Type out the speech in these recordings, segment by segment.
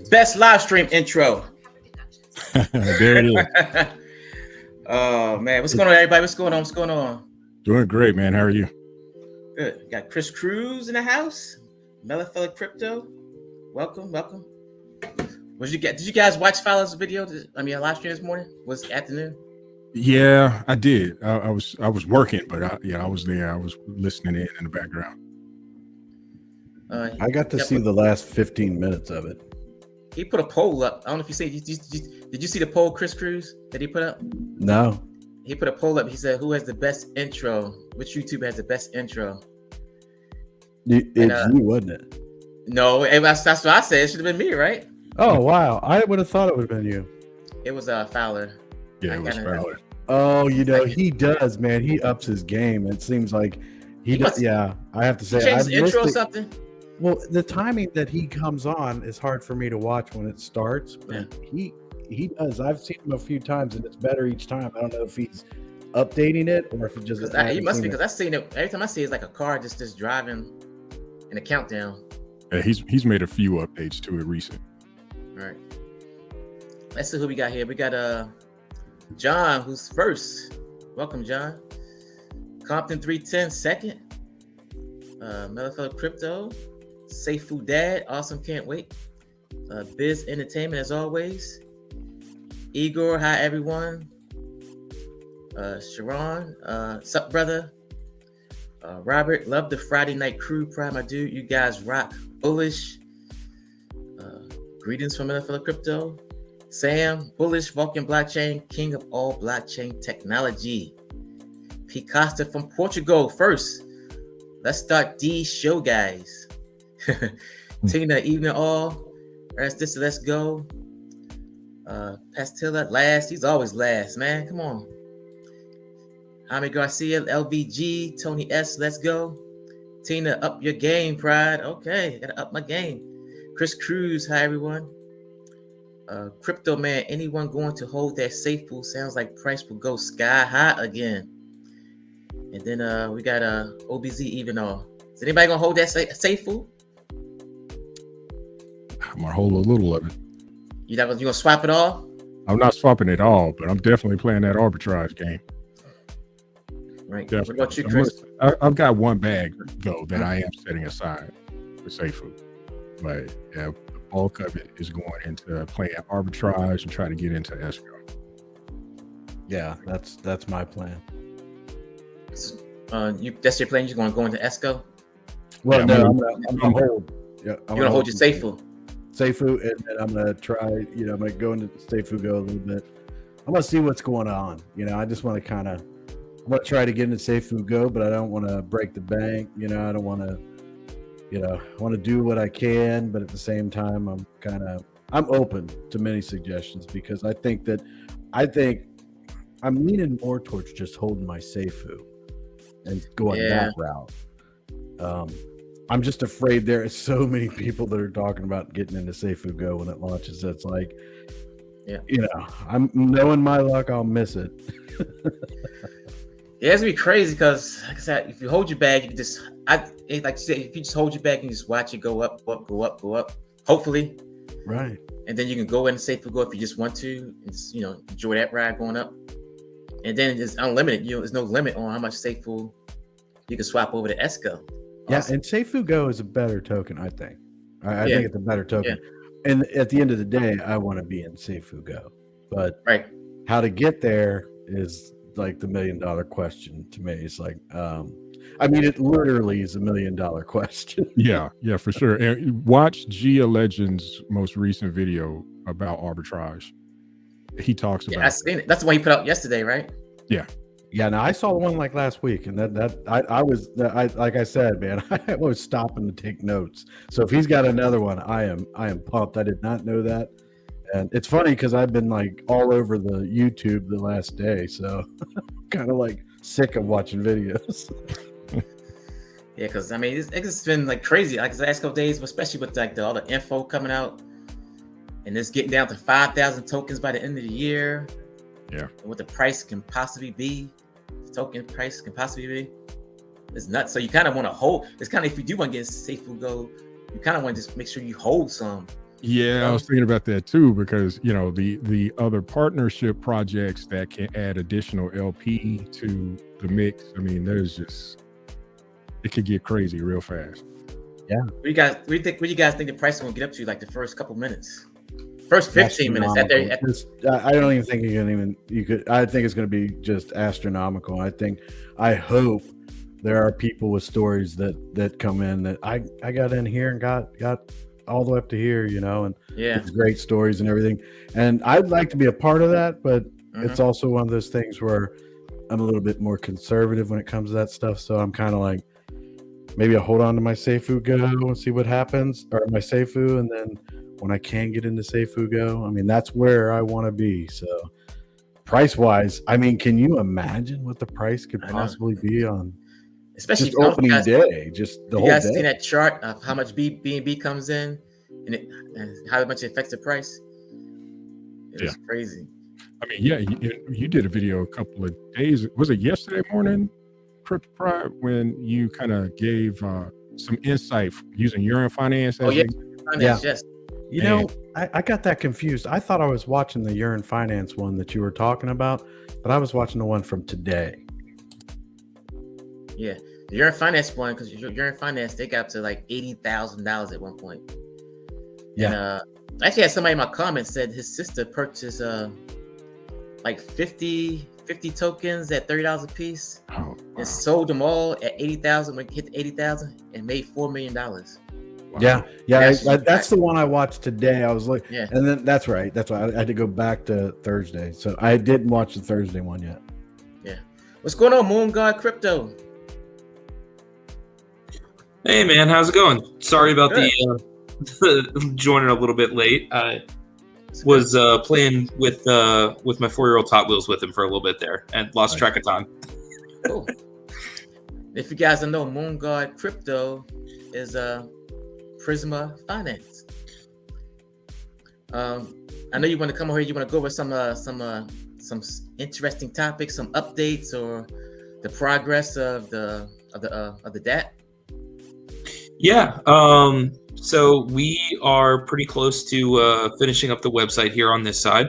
best live stream intro. There it is. Oh man, what's going on, everybody? What's going on? What's going on? Doing great, man. How are you? Good. Got Chris Cruz in the house. Melafella Crypto. Welcome. Did you guys watch Fowler's video? Live stream this morning? Was afternoon? Yeah, I did. I was working, but I was there. I was listening in the background. I got to see the last 15 minutes of it. He put a poll up. I don't know if you see. Did you see the poll, Chris Cruz, that he put up? No. He put a poll up. He said, "Who has the best intro? Which YouTuber has the best intro?" It's you, wasn't it? No, that's what I said. It should have been me, right? Oh wow! I would have thought it would have been you. It was Fowler. Yeah, it was Fowler. Oh, he does, man. He ups his game. It seems like he does. Yeah, I have to say, changed the intro or something. Well, the timing that he comes on is hard for me to watch when it starts, but he does. I've seen him a few times, and it's better each time. I don't know if he's updating it or if it just. He must be, because I've seen it every time I see it's like a car just driving in a countdown. Yeah, he's made a few updates to it recent. All right. Let's see who we got here. We got John, who's first. Welcome, John. Compton 310 second. Melafella Crypto. Safe Food Dad. Awesome. Can't wait. Biz Entertainment as always. Igor. Hi, everyone. Sharon. Sup, brother. Robert. Love the Friday night crew. Pride, my dude. You guys rock. Bullish. Greetings from Melafella Crypto. Sam, bullish, Vulcan blockchain, king of all blockchain technology. P. Costa from Portugal first. Let's start the show, guys. Tina, evening all. Let's go. Pastilla, last. He's always last, man. Come on. Jaime Garcia, LVG, Tony S, let's go. Tina, up your game, Pride. Okay, gotta up my game. Chris Cruz, hi everyone. Crypto man, anyone going to hold that safe food? Sounds like price will go sky high again. And then we got OBZ even all. Is anybody gonna hold that safe food? I'm gonna hold a little of it. You gonna swap it all? I'm not swapping it all, but I'm definitely playing that arbitrage game. Right. Definitely. What about you, Chris? I've got one bag though that I am setting aside for safe food, but yeah, the bulk of it is going into playing arbitrage and trying to get into escrow. Yeah, that's my plan. That's your plan. You're gonna go into escrow? Well, yeah, I'm gonna hold. Yeah, you're gonna hold your safe food. Safe food, and then I'm gonna try. I'm gonna go into safe food go a little bit. I'm gonna see what's going on. I just want to I'm gonna try to get into safe food go, but I don't want to break the bank. I don't want to. I want to do what I can, but at the same time, I'm open to many suggestions because I think I'm leaning more towards just holding my safe food and going that route. I'm just afraid there are so many people that are talking about getting into safe food go when it launches. It's like, I'm knowing my luck, I'll miss it. Yeah, it's gonna be crazy because, like I said, if you hold your bag, you can just, like you said, if you just hold your bag and just watch it go up, go up, hopefully. Right. And then you can go in and safe food go if you just want to, and just, enjoy that ride going up. And then it's unlimited. There's no limit on how much safe food you can swap over to ESCO. Yeah, and safe food go is a better token, I think. I think it's a better token. Yeah. And at the end of the day, I want to be in safe food go. But how to get there is like the $1 million question to me. It's like, it literally is $1 million question. Yeah, for sure. And watch Gia Legend's most recent video about arbitrage. He talks about. I seen it. That's the one he put out yesterday, right? Yeah. Yeah. Now I saw one like last week, and I was like I said, man, I was stopping to take notes. So if he's got another one, I am pumped. I did not know that. And it's funny because I've been like all over the YouTube the last day, so kind of like sick of watching videos. Yeah, because it's been like crazy. Like the last couple days, especially with like all the info coming out, and it's getting down to 5,000 tokens by the end of the year. Yeah, and what the price can possibly be, it's nuts. So you kind of want to hold. It's kind of, if you do want to get safe food go, you kind of want to just make sure you hold some. Yeah, I was thinking about that too, because the other partnership projects that can add additional LP to the mix. I mean, it could get crazy real fast. Yeah. What do you guys think the price will get up to? Like the first couple minutes, first 15 minutes. I don't even think I think it's going to be just astronomical. I hope there are people with stories that come in that I got in here and got all the way up to here, and it's great stories and everything. And I'd like to be a part of that, but it's also one of those things where I'm a little bit more conservative when it comes to that stuff. So I'm kind of like, maybe I'll hold on to my Seifu Go and see what happens, or my Seifu, and then when I can get into Seifu Go, I mean, that's where I want to be. So price wise, I mean, can you imagine what the price could possibly be on especially just opening day, just the whole day? You guys seen that chart of how much B&B comes in and how much it affects the price? It's crazy. I mean, yeah, you did a video a couple of days. Was it yesterday morning, Crypto Pride, when you kind of gave some insight using Urine Finance? Yes. I got that confused. I thought I was watching the Urine Finance one that you were talking about, but I was watching the one from today. Yeah, the Urine Finance one, because Urine Finance, they got up to like $80,000 at one point. Yeah. And I actually had somebody in my comments said his sister purchased like 50 tokens at $30 a piece, and sold them all at 80,000 when it hit 80,000 and made $4 million. Wow. Yeah, that's the one I watched today. I was like, and then that's right. That's why I had to go back to Thursday, so I didn't watch the Thursday one yet. Yeah, what's going on, Moon God Crypto? Hey man, how's it going? Sorry about the joining a little bit late. I was playing with my 4-year-old Hot Wheels with him for a little bit there and lost track of time. Cool. If you guys don't know, Moon God Crypto is Prisma Finance. I know you want to come over here. You want to go over some interesting topics, some updates, or the progress of the DAT. Yeah. So we are pretty close to finishing up the website here on this side.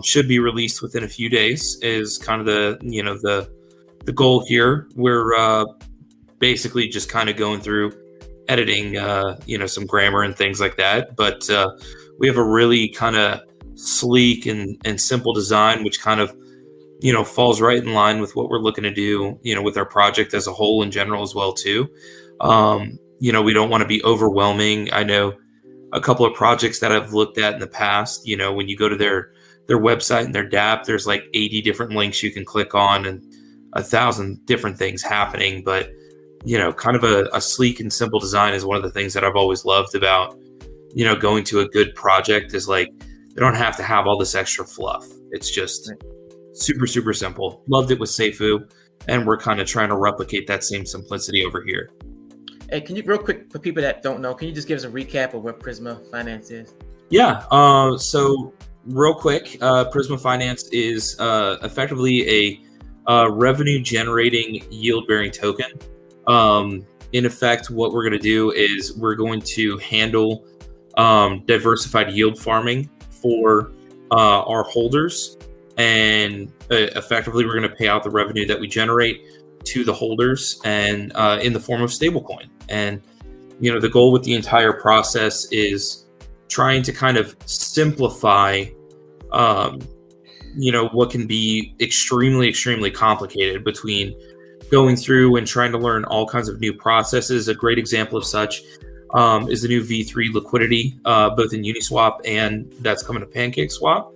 Should be released within a few days is kind of the goal here. We're basically just kind of going through editing, some grammar and things like that. But we have a really kind of sleek and simple design, which kind of, falls right in line with what we're looking to do, with our project as a whole in general as well too. We don't want to be overwhelming. I know a couple of projects that I've looked at in the past, when you go to their website and their DApp, there's like 80 different links you can click on and 1,000 different things happening. But, kind of a sleek and simple design is one of the things that I've always loved about, going to a good project is like, they don't have to have all this extra fluff. It's just super, super simple. Loved it with Seifu, and we're kind of trying to replicate that same simplicity over here. Hey, can you real quick, for people that don't know, can you just give us a recap of what Prisma Finance is? Yeah. So real quick, Prisma Finance is effectively a revenue generating yield bearing token. In effect, what we're going to do is we're going to handle diversified yield farming for our holders, and effectively we're going to pay out the revenue that we generate to the holders and in the form of stablecoin. And the goal with the entire process is trying to kind of simplify what can be extremely complicated between going through and trying to learn all kinds of new processes. A great example of such is the new V3 liquidity, both in Uniswap and that's coming to PancakeSwap.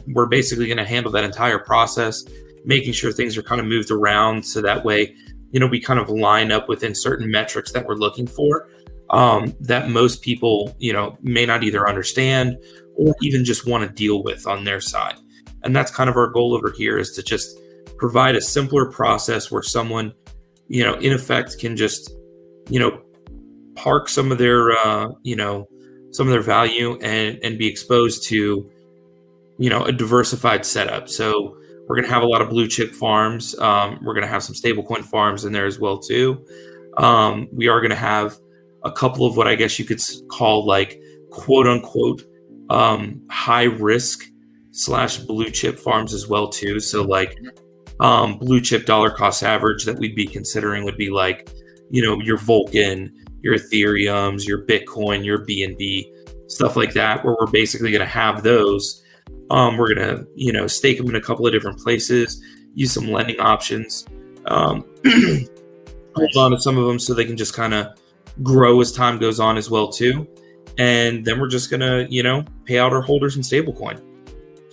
We're basically going to handle that entire process, making sure things are kind of moved around so that way, we kind of line up within certain metrics that we're looking for that most people, may not either understand or even just want to deal with on their side. And that's kind of our goal over here, is to just provide a simpler process where someone, in effect can just, park some of their, value and be exposed to, a diversified setup. So we're going to have a lot of blue chip farms. We're going to have some stablecoin farms in there as well too. We are going to have a couple of what I guess you could call like quote unquote high risk / blue chip farms as well too. So like blue chip dollar cost average that we'd be considering would be like, your Vulcan, your Ethereums, your Bitcoin, your BNB, stuff like that, where we're basically going to have those. We're going to, stake them in a couple of different places, use some lending options, hold on to some of them so they can just kind of grow as time goes on as well too. And then we're just going to, pay out our holders in stablecoin.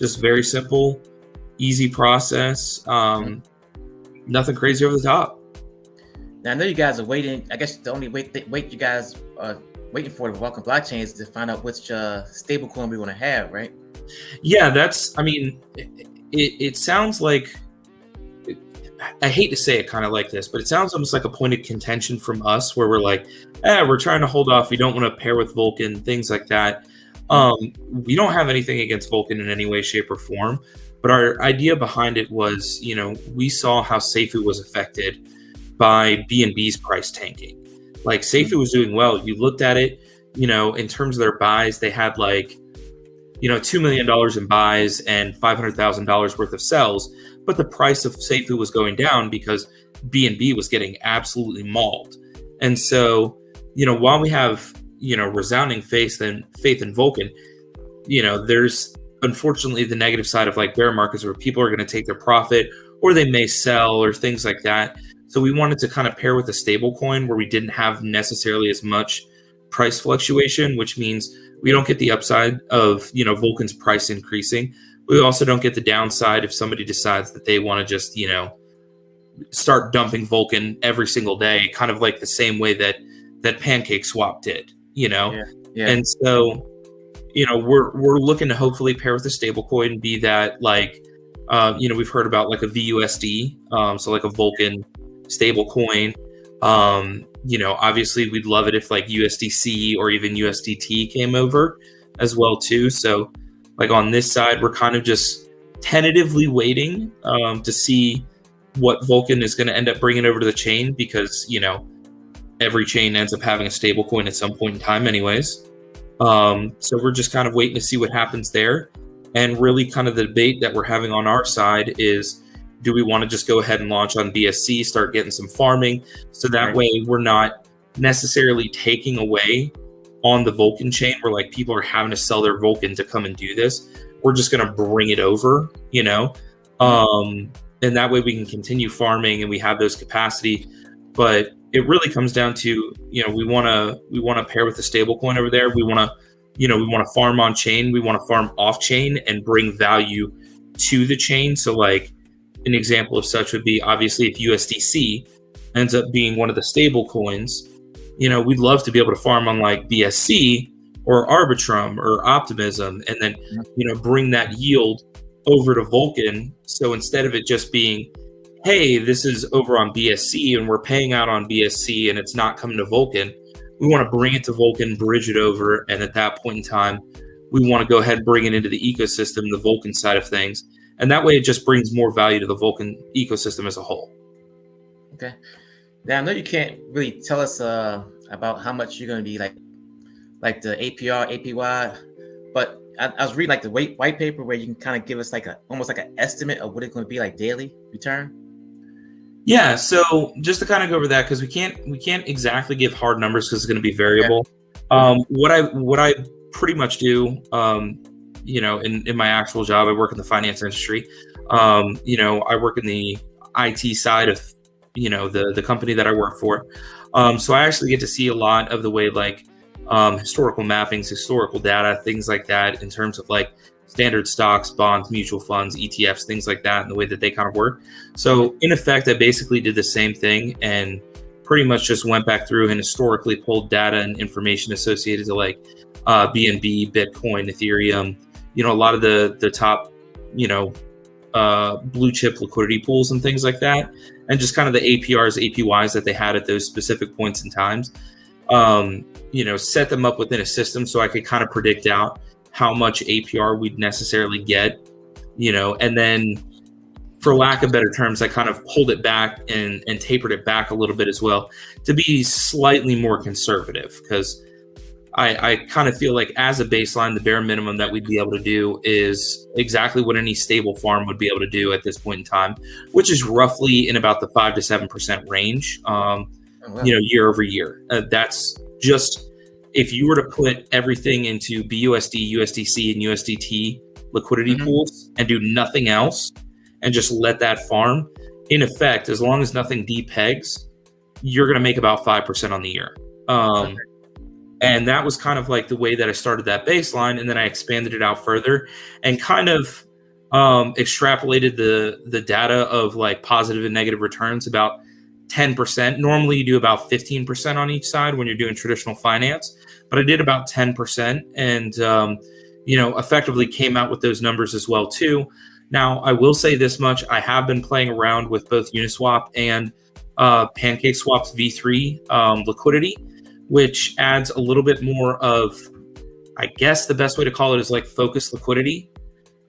Just very simple, easy process. Nothing crazy over the top. Now, I know you guys are waiting. I guess the only wait you guys are waiting for the Vulcan blockchain is to find out which stablecoin we want to have, right? Yeah, it sounds like, I hate to say it kind of like this, but it sounds almost like a point of contention from us where we're like, we're trying to hold off. We don't want to pair with Vulcan, things like that. We don't have anything against Vulcan in any way, shape, or form. But our idea behind it was, we saw how Seifu was affected by BNB's price tanking. Like Seifu was doing well. You looked at it, in terms of their buys, they had like, $2 million in buys and $500,000 worth of sells. But the price of Seifu was going down because BNB was getting absolutely mauled. And so, while we have, resounding faith in Vulcan, there's unfortunately the negative side of like bear markets where people are going to take their profit or they may sell or things like that. So we wanted to kind of pair with a stable coin where we didn't have necessarily as much price fluctuation, which means we don't get the upside of, Vulcan's price increasing. We also don't get the downside if somebody decides that they want to just, start dumping Vulcan every single day, kind of like the same way that Pancake Swap did, Yeah. And so, we're looking to hopefully pair with a stable coin, be that like, we've heard about like a VUSD, so like a Vulcan stable coin. Obviously we'd love it if like USDC or even USDT came over as well too. So like on this side, we're kind of just tentatively waiting to see what Vulcan is going to end up bringing over to the chain because, every chain ends up having a stable coin at some point in time anyways. So we're just kind of waiting to see what happens there. And really kind of the debate that we're having on our side is, do we want to just go ahead and launch on BSC, start getting some farming? So that way we're not necessarily taking away on the Vulcan chain where like people are having to sell their Vulcan to come and do this. We're just going to bring it over, and that way we can continue farming and we have those capacity. But it really comes down to, we want to pair with the stable coin over there. We want to farm on chain. We want to farm off chain and bring value to the chain. So like, an example of such would be obviously if USDC ends up being one of the stable coins, we'd love to be able to farm on like BSC or Arbitrum or Optimism and then, bring that yield over to Vulcan. So instead of it just being, hey, this is over on BSC and we're paying out on BSC and it's not coming to Vulcan, we want to bring it to Vulcan, bridge it over. And at that point in time, we want to go ahead and bring it into the ecosystem, the Vulcan side of things. And that way it just brings more value to the Vulcan ecosystem as a whole. Okay. Now, I know you can't really tell us about how much you're going to be like the APR, APY, but I was reading like the white paper where you can kind of give us like almost like an estimate of what it's going to be like daily return. Yeah. So just to kind of go over that, because we can't exactly give hard numbers because it's going to be variable. Yeah. What I pretty much do, in my actual job, I work in the finance industry. I work in the IT side of, the company that I work for. So I actually get to see a lot of the way like historical mappings, historical data, things like that in terms of like standard stocks, bonds, mutual funds, ETFs, things like that, and the way that they kind of work. So in effect, I basically did the same thing and pretty much just went back through and historically pulled data and information associated to like BNB, Bitcoin, Ethereum, a lot of the top, blue chip liquidity pools and things like that. And just kind of the APRs, APYs that they had at those specific points in times, set them up within a system so I could kind of predict out how much APR we'd necessarily get, and then for lack of better terms, I kind of pulled it back and tapered it back a little bit as well to be slightly more conservative, because I kind of feel like as a baseline, the bare minimum that we'd be able to do is exactly what any stable farm would be able to do at this point in time, which is roughly in about the 5 to 7% range, year over year. That's just if you were to put everything into BUSD, USDC, and USDT liquidity pools and do nothing else and just let that farm, in effect, as long as nothing depegs, you're going to make about 5% on the year. And that was kind of like the way that I started that baseline. And then I expanded it out further and kind of extrapolated the data of like positive and negative returns about 10%. Normally you do about 15% on each side when you're doing traditional finance, but I did about 10% and, effectively came out with those numbers as well too. Now I will say this much. I have been playing around with both Uniswap and PancakeSwap's V3 liquidity, which adds a little bit more of, I guess the best way to call it is like focused liquidity.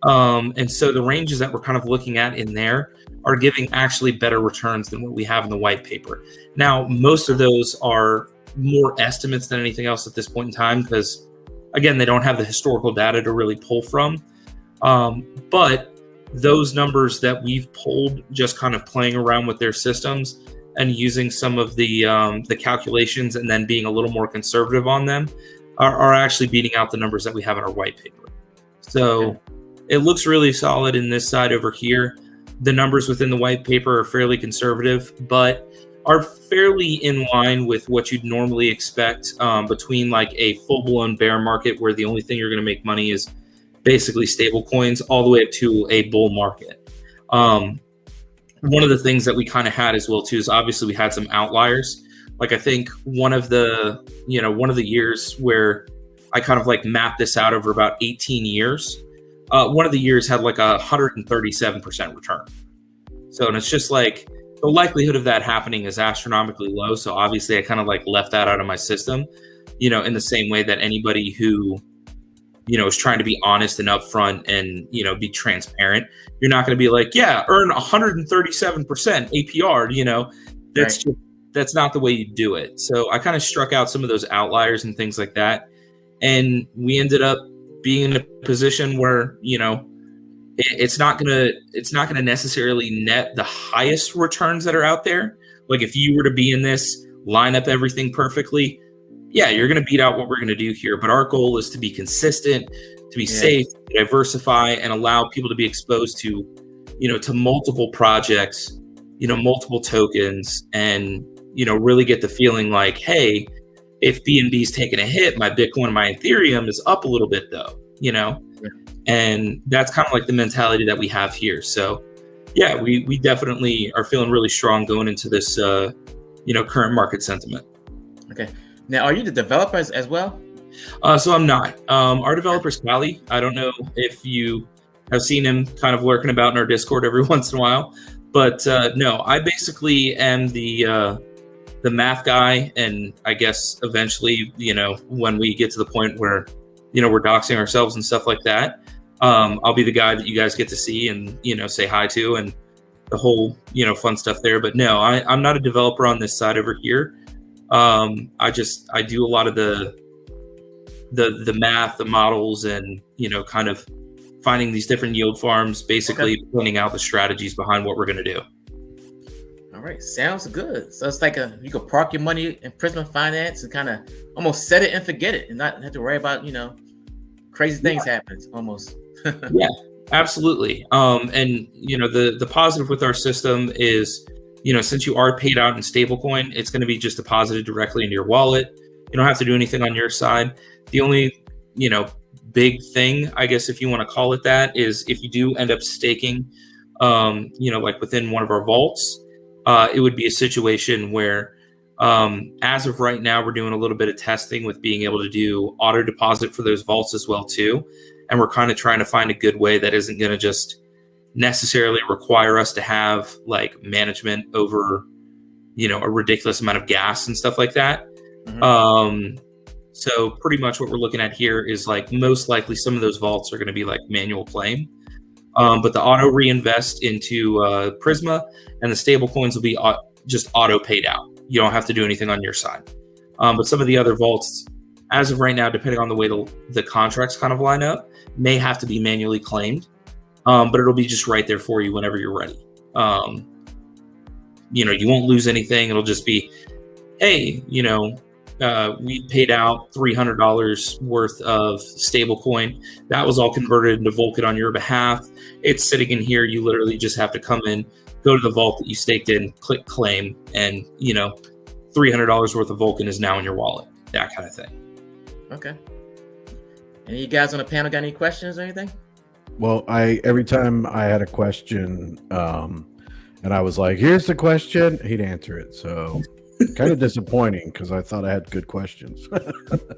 And so the ranges that we're kind of looking at in there are giving actually better returns than what we have in the white paper. Now, most of those are more estimates than anything else at this point in time, because again, they don't have the historical data to really pull from. But those numbers that we've pulled, just kind of playing around with their systems and using some of the calculations and then being a little more conservative on them, are actually beating out the numbers that we have in our white paper. So it looks really solid in this side over here. The numbers within the white paper are fairly conservative, but are fairly in line with what you'd normally expect between like a full-blown bear market where the only thing you're going to make money is basically stable coins, all the way up to a bull market. One of the things that we kind of had as well too is obviously we had some outliers. Like I think one of the years where I kind of like mapped this out over about 18 years, one of the years had like 137% return. So, and it's just like the likelihood of that happening is astronomically low. So obviously I kind of like left that out of my system, in the same way that anybody who, is trying to be honest and upfront and, be transparent. You're not going to be like, yeah, earn 137% APR, that's not the way you do it. So I kind of struck out some of those outliers and things like that. And we ended up being in a position where, it's not going to necessarily net the highest returns that are out there. Like if you were to be in this, line up everything perfectly, yeah, you're going to beat out what we're going to do here. But our goal is to be consistent, to be safe, to diversify, and allow people to be exposed to, to multiple projects, multiple tokens, and, really get the feeling like, hey, if BNB is taking a hit, my Bitcoin and my Ethereum is up a little bit though, and that's kind of like the mentality that we have here. So yeah, we definitely are feeling really strong going into this, current market sentiment. Okay. Now, are you the developers as well? So I'm not. Our developer's Callie. I don't know if you have seen him kind of lurking about in our Discord every once in a while, but no, I basically am the math guy. And I guess eventually, when we get to the point where, we're doxing ourselves and stuff like that, I'll be the guy that you guys get to see and, say hi to and the whole, fun stuff there. But no, I'm not a developer on this side over here. I do a lot of the math, the models, and kind of finding these different yield farms, basically planning out the strategies behind what we're going to do. All right, sounds good. So it's like you could park your money in Prisma Finance and kind of almost set it and forget it, and not have to worry about crazy things happen almost. Yeah, absolutely. And the positive with our system is, since you are paid out in stablecoin, it's going to be just deposited directly into your wallet. You don't have to do anything on your side. The only, big thing, I guess, if you want to call it that, is if you do end up staking, like within one of our vaults, it would be a situation where, as of right now, we're doing a little bit of testing with being able to do auto deposit for those vaults as well too. And we're kind of trying to find a good way that isn't going to just necessarily require us to have like management over, a ridiculous amount of gas and stuff like that. So pretty much what we're looking at here is like most likely some of those vaults are going to be like manual claim. But the auto reinvest into Prisma, and the stable coins will be just auto paid out. You don't have to do anything on your side. But some of the other vaults, as of right now, depending on the way the contracts kind of line up, may have to be manually claimed. But it'll be just right there for you whenever you're ready. You won't lose anything. It'll just be, hey, we paid out $300 worth of stablecoin. That was all converted into Vulcan on your behalf. It's sitting in here. You literally just have to come in, go to the vault that you staked in, click claim, and $300 worth of Vulcan is now in your wallet. That kind of thing. Okay. Any of you guys on the panel got any questions or anything? Well, every time I had a question, and I was like, "Here's the question," he'd answer it. So kind of disappointing because I thought I had good questions.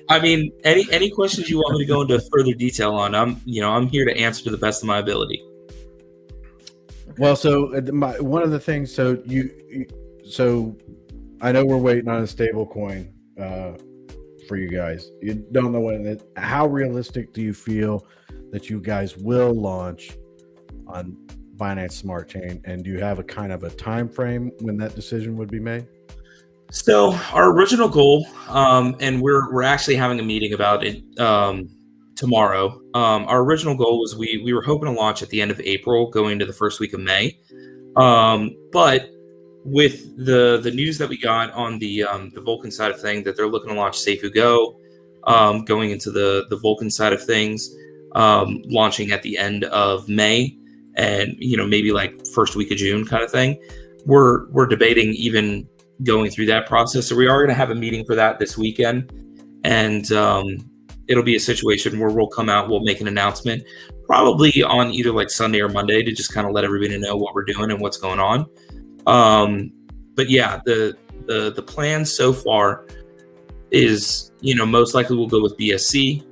I mean, any questions you want me to go into further detail on, I'm here to answer to the best of my ability. Well, so one of the things, so I know we're waiting on a stable coin for you guys. You don't know when. How realistic do you feel that you guys will launch on Binance Smart Chain, and do you have a kind of a time frame when that decision would be made? So our original goal, and we're actually having a meeting about it tomorrow. Our original goal was we were hoping to launch at the end of April, going to the first week of May. But with the news that we got on the Vulcan side of things, that they're looking to launch Seifu Go, going into the Vulcan side of things, launching at the end of May, and maybe like first week of June kind of thing. We're debating even going through that process. So we are going to have a meeting for that this weekend, and it'll be a situation where we'll come out, we'll make an announcement probably on either like Sunday or Monday to just kind of let everybody know what we're doing and what's going on. But yeah, the plan so far is, most likely we'll go with BSC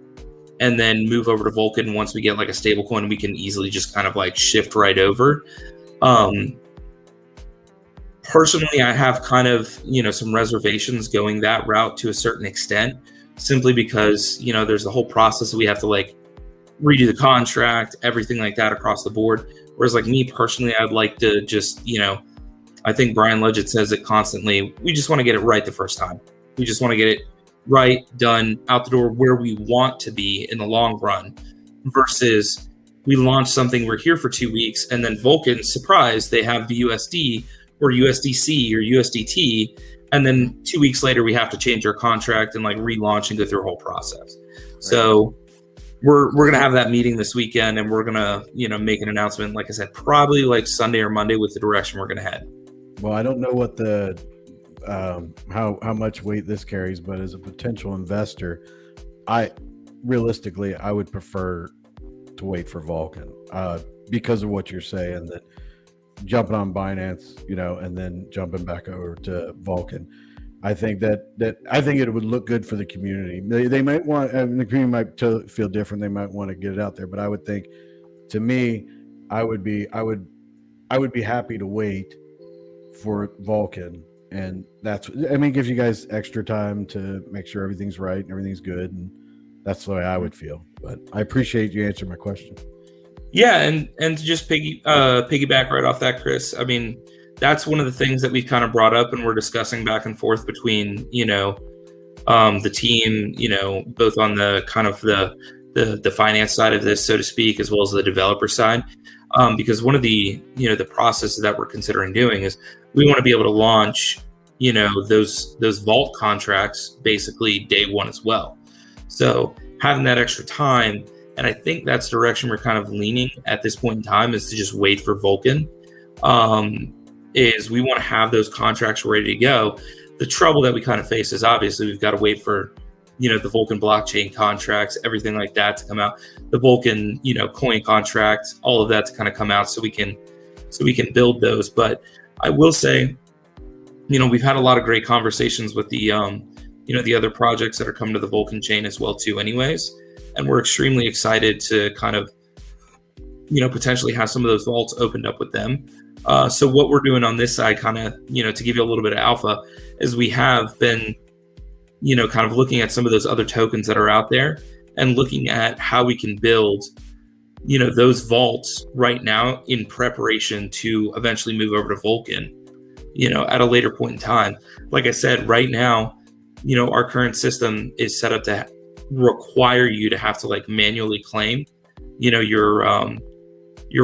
and then move over to Vulcan. Once we get like a stable coin, we can easily just kind of like shift right over. Personally, I have kind of, some reservations going that route to a certain extent, simply because, there's the whole process that we have to like redo the contract, everything like that across the board. Whereas like me personally, I'd like to just, I think Brian Legend says it constantly. We just want to get it right the first time. We just want to get it right, done, out the door where we want to be in the long run, versus we launch something, we're here for 2 weeks, and then Vulcan, surprise, they have the USD or USDC or USDT, and then 2 weeks later we have to change our contract and like relaunch and go through a whole process. Right. So we're gonna have that meeting this weekend, and we're gonna make an announcement, like I said, probably like Sunday or Monday, with the direction we're gonna head. Well, I don't know what the how much weight this carries, but as a potential investor, realistically I would prefer to wait for Vulcan because of what you're saying, that jumping on Binance, and then jumping back over to Vulcan. I think I think it would look good for the community. They might want, and the community might feel different. They might want to get it out there, but I would think, to me, I would be happy to wait for Vulcan, and it gives you guys extra time to make sure everything's right and everything's good, and that's the way I would feel. But I appreciate you answering my question. Yeah, and to just piggyback right off that, Chris, that's one of the things that we've kind of brought up and we're discussing back and forth between, the team, both on the kind of the finance side of this, so to speak, as well as the developer side. Because one of the processes that we're considering doing is we want to be able to launch, those vault contracts basically day one as well. So having that extra time, and I think that's the direction we're kind of leaning at this point in time, is to just wait for Vulcan. Is we want to have those contracts ready to go. The trouble that we kind of face is obviously we've got to wait for, the Vulcan blockchain contracts, everything like that to come out. The Vulcan, coin contracts, all of that to kind of come out so we can build those. But I will say, we've had a lot of great conversations with the, the other projects that are coming to the Vulcan chain as well too anyways. And we're extremely excited to kind of, potentially have some of those vaults opened up with them. So what we're doing on this side, kind of, to give you a little bit of alpha, is we have been, kind of looking at some of those other tokens that are out there and looking at how we can build, those vaults right now in preparation to eventually move over to Vulcan, at a later point in time. Like I said, right now, our current system is set up to require you to have to like manually claim, your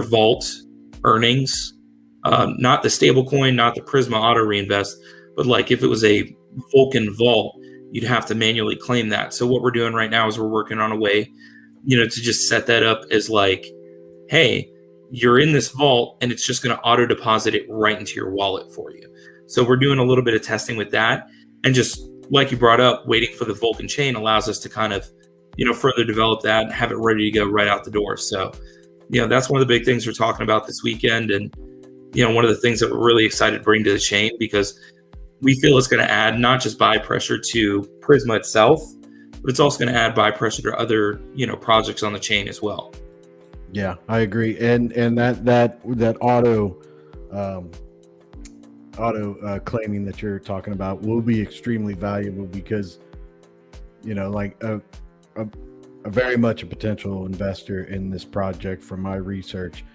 vault earnings, not the stable coin, not the Prisma auto reinvest, but like if it was a Vulcan vault, you'd have to manually claim that. So what we're doing right now is we're working on a way, to just set that up as like, hey, you're in this vault and it's just going to auto deposit it right into your wallet for you. So we're doing a little bit of testing with that, and just like you brought up, waiting for the Vulcan chain allows us to kind of, further develop that and have it ready to go right out the door. So, that's one of the big things we're talking about this weekend. And, one of the things that we're really excited to bring to the chain, because we feel it's going to add not just buy pressure to Prisma itself, but it's also going to add buy pressure to other, projects on the chain as well. Yeah, I agree. And that auto claiming that you're talking about will be extremely valuable, because, like a very much a potential investor in this project from my research.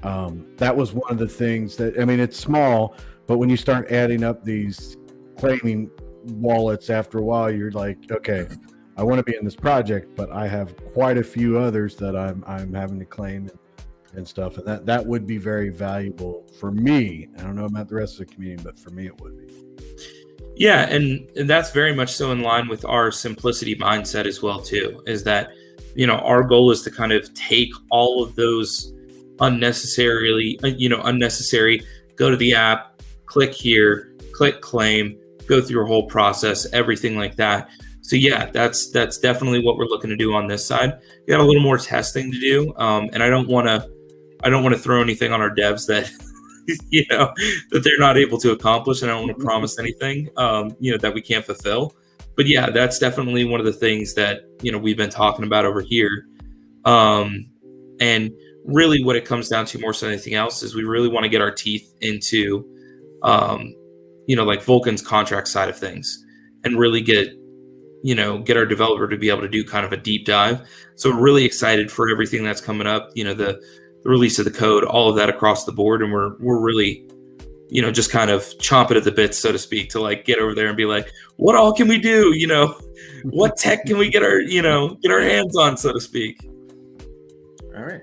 That was one of the things that, it's small, but when you start adding up these claiming wallets after a while, you're like, okay, I want to be in this project, but I have quite a few others that I'm having to claim and stuff. And that would be very valuable for me. I don't know about the rest of the community, but for me, it would be. Yeah. And that's very much so in line with our simplicity mindset as well, too, is that, our goal is to kind of take all of those unnecessary, go to the app, click here, click claim, go through your whole process, everything like that. So yeah, that's definitely what we're looking to do on this side. We got a little more testing to do, and I don't want to throw anything on our devs that that they're not able to accomplish, and I don't want to promise anything that we can't fulfill. But yeah, that's definitely one of the things that we've been talking about over here, and really what it comes down to more so than anything else is we really want to get our teeth into like Vulcan's contract side of things, and really get our developer to be able to do kind of a deep dive. So we're really excited for everything that's coming up, the release of the code, all of that across the board. And we're really, just kind of chomping at the bits, so to speak, to like get over there and be like, what all can we do? What tech can we get our hands on, so to speak? All right.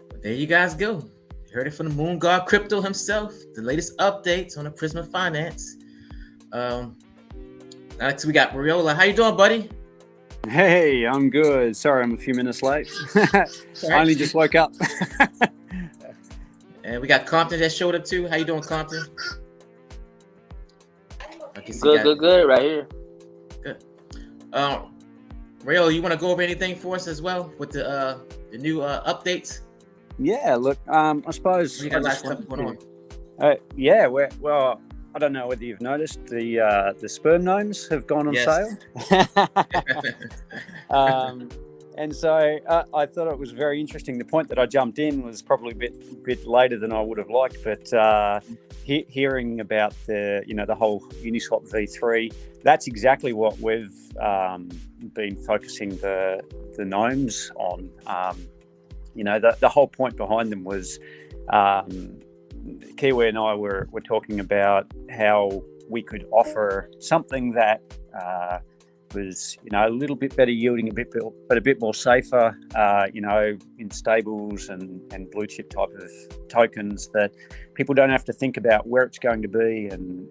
Well, there you guys go. You heard it from the Moon God Crypto himself. The latest updates on the Prisma Finance. Next we got Mariola. How you doing, buddy? Hey, I'm good. Sorry, I'm a few minutes late. I only just woke up. And we got Compton that showed up too. How you doing, Compton? Good. Right here. Good. Mariola, you want to go over anything for us as well with the new updates? Yeah. Look, I suppose. We got a lot of stuff going on. Yeah. Well. I don't know whether you've noticed the sperm gnomes have gone on sale. And so I thought it was very interesting. The point that I jumped in was probably a bit later than I would have liked, but hearing about the whole Uniswap V3, that's exactly what we've been focusing the gnomes on. The whole point behind them was Kiwi and I were talking about how we could offer something that was a little bit better yielding, but a bit more safer, in stables and blue chip type of tokens, that people don't have to think about where it's going to be and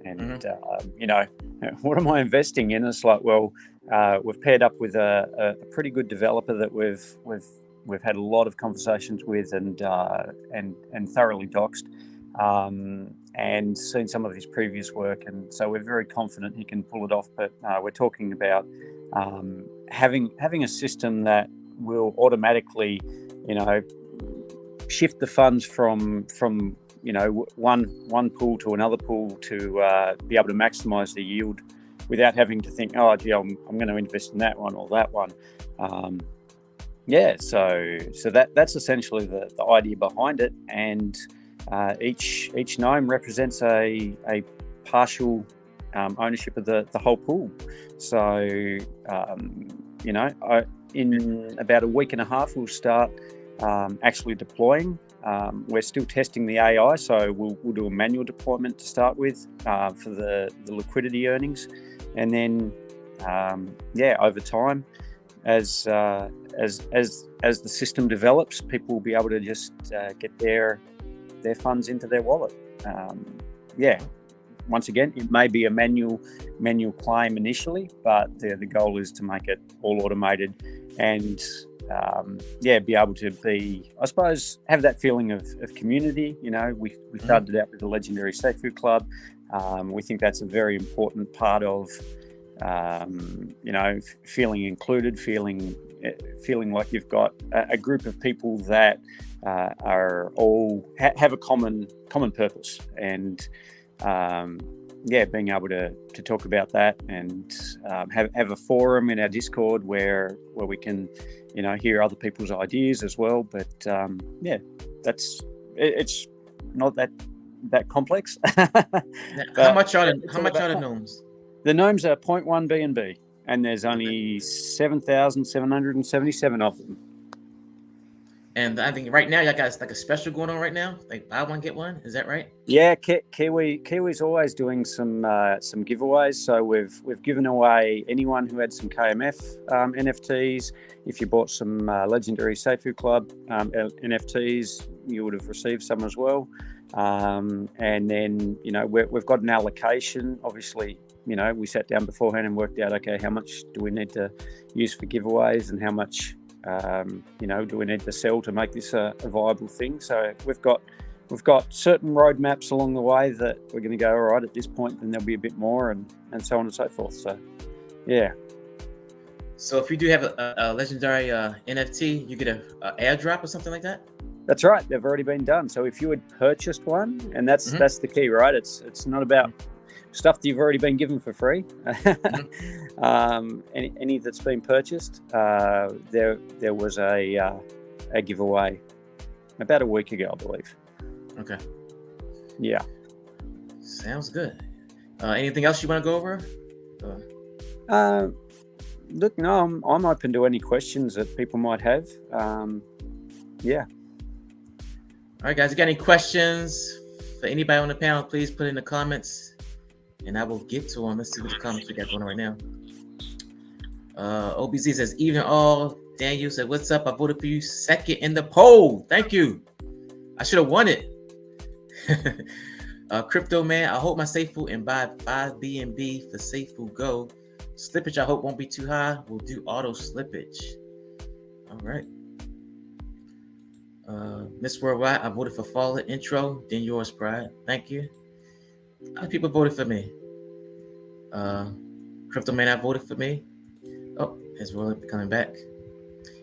what am I investing in? It's like, well, we've paired up with a pretty good developer that we've had a lot of conversations with and thoroughly doxed. And seen some of his previous work, and so we're very confident he can pull it off. But we're talking about having a system that will automatically, shift the funds from one pool to another pool to be able to maximise the yield without having to think, oh, gee, I'm going to invest in that one or that one. So that's essentially the idea behind it, and each gnome represents a partial ownership of the whole pool. So in about a week and a half, we'll start actually deploying. We're still testing the AI, so we'll do a manual deployment to start with for the liquidity earnings, and then over time, as the system develops, people will be able to just get their funds into their wallet. Once again, it may be a manual claim initially, but the goal is to make it all automated and be able to be, I suppose, have that feeling of community. You know, we started out with the legendary Safe Food Club. We think that's a very important part of, feeling included, feeling like you've got a group of people that are all have a common purpose, and being able to talk about that and have a forum in our Discord where we can, hear other people's ideas as well. But it's not that complex. How much are the gnomes? The gnomes are 0.1 BNB, and there's only 7,777 of them. And I think right now y'all got like a special going on right now, like buy one get one. Is that right? Yeah, Kiwi's always doing some giveaways. So we've given away anyone who had some KMF NFTs. If you bought some legendary Safe Food Club NFTs, you would have received some as well. And then we've got an allocation. Obviously, we sat down beforehand and worked out, okay, how much do we need to use for giveaways and how much do we need to sell to make this a viable thing? So we've got certain roadmaps along the way that we're going to go, all right, at this point, then there'll be a bit more and so on and so forth. So, yeah. So if you do have a legendary NFT, you get a airdrop or something like that? That's right. They've already been done. So if you had purchased one, and that's the key, right? It's not about stuff that you've already been given for free. Any that's been purchased, there was a giveaway about a week ago, I believe. Okay. Yeah. Sounds good. Anything else you want to go over? Look, no, I'm open to any questions that people might have. Yeah. All right, guys. You got any questions for anybody on the panel? Please put in the comments, and I will get to them. Let's see what the comments we got going on right now. OBZ says, even all. Daniel said, what's up? I voted for you second in the poll. Thank you. I should have won it. Crypto Man, I hope my Safe Food and buy 5 BNB for Safe Food Go. Slippage, I hope won't be too high. We'll do auto slippage. All right. Miss Worldwide, I voted for Fallen intro. Then yours, Pride. Thank you. A lot of people voted for me. Crypto Man, I voted for me. Oh, as well coming back.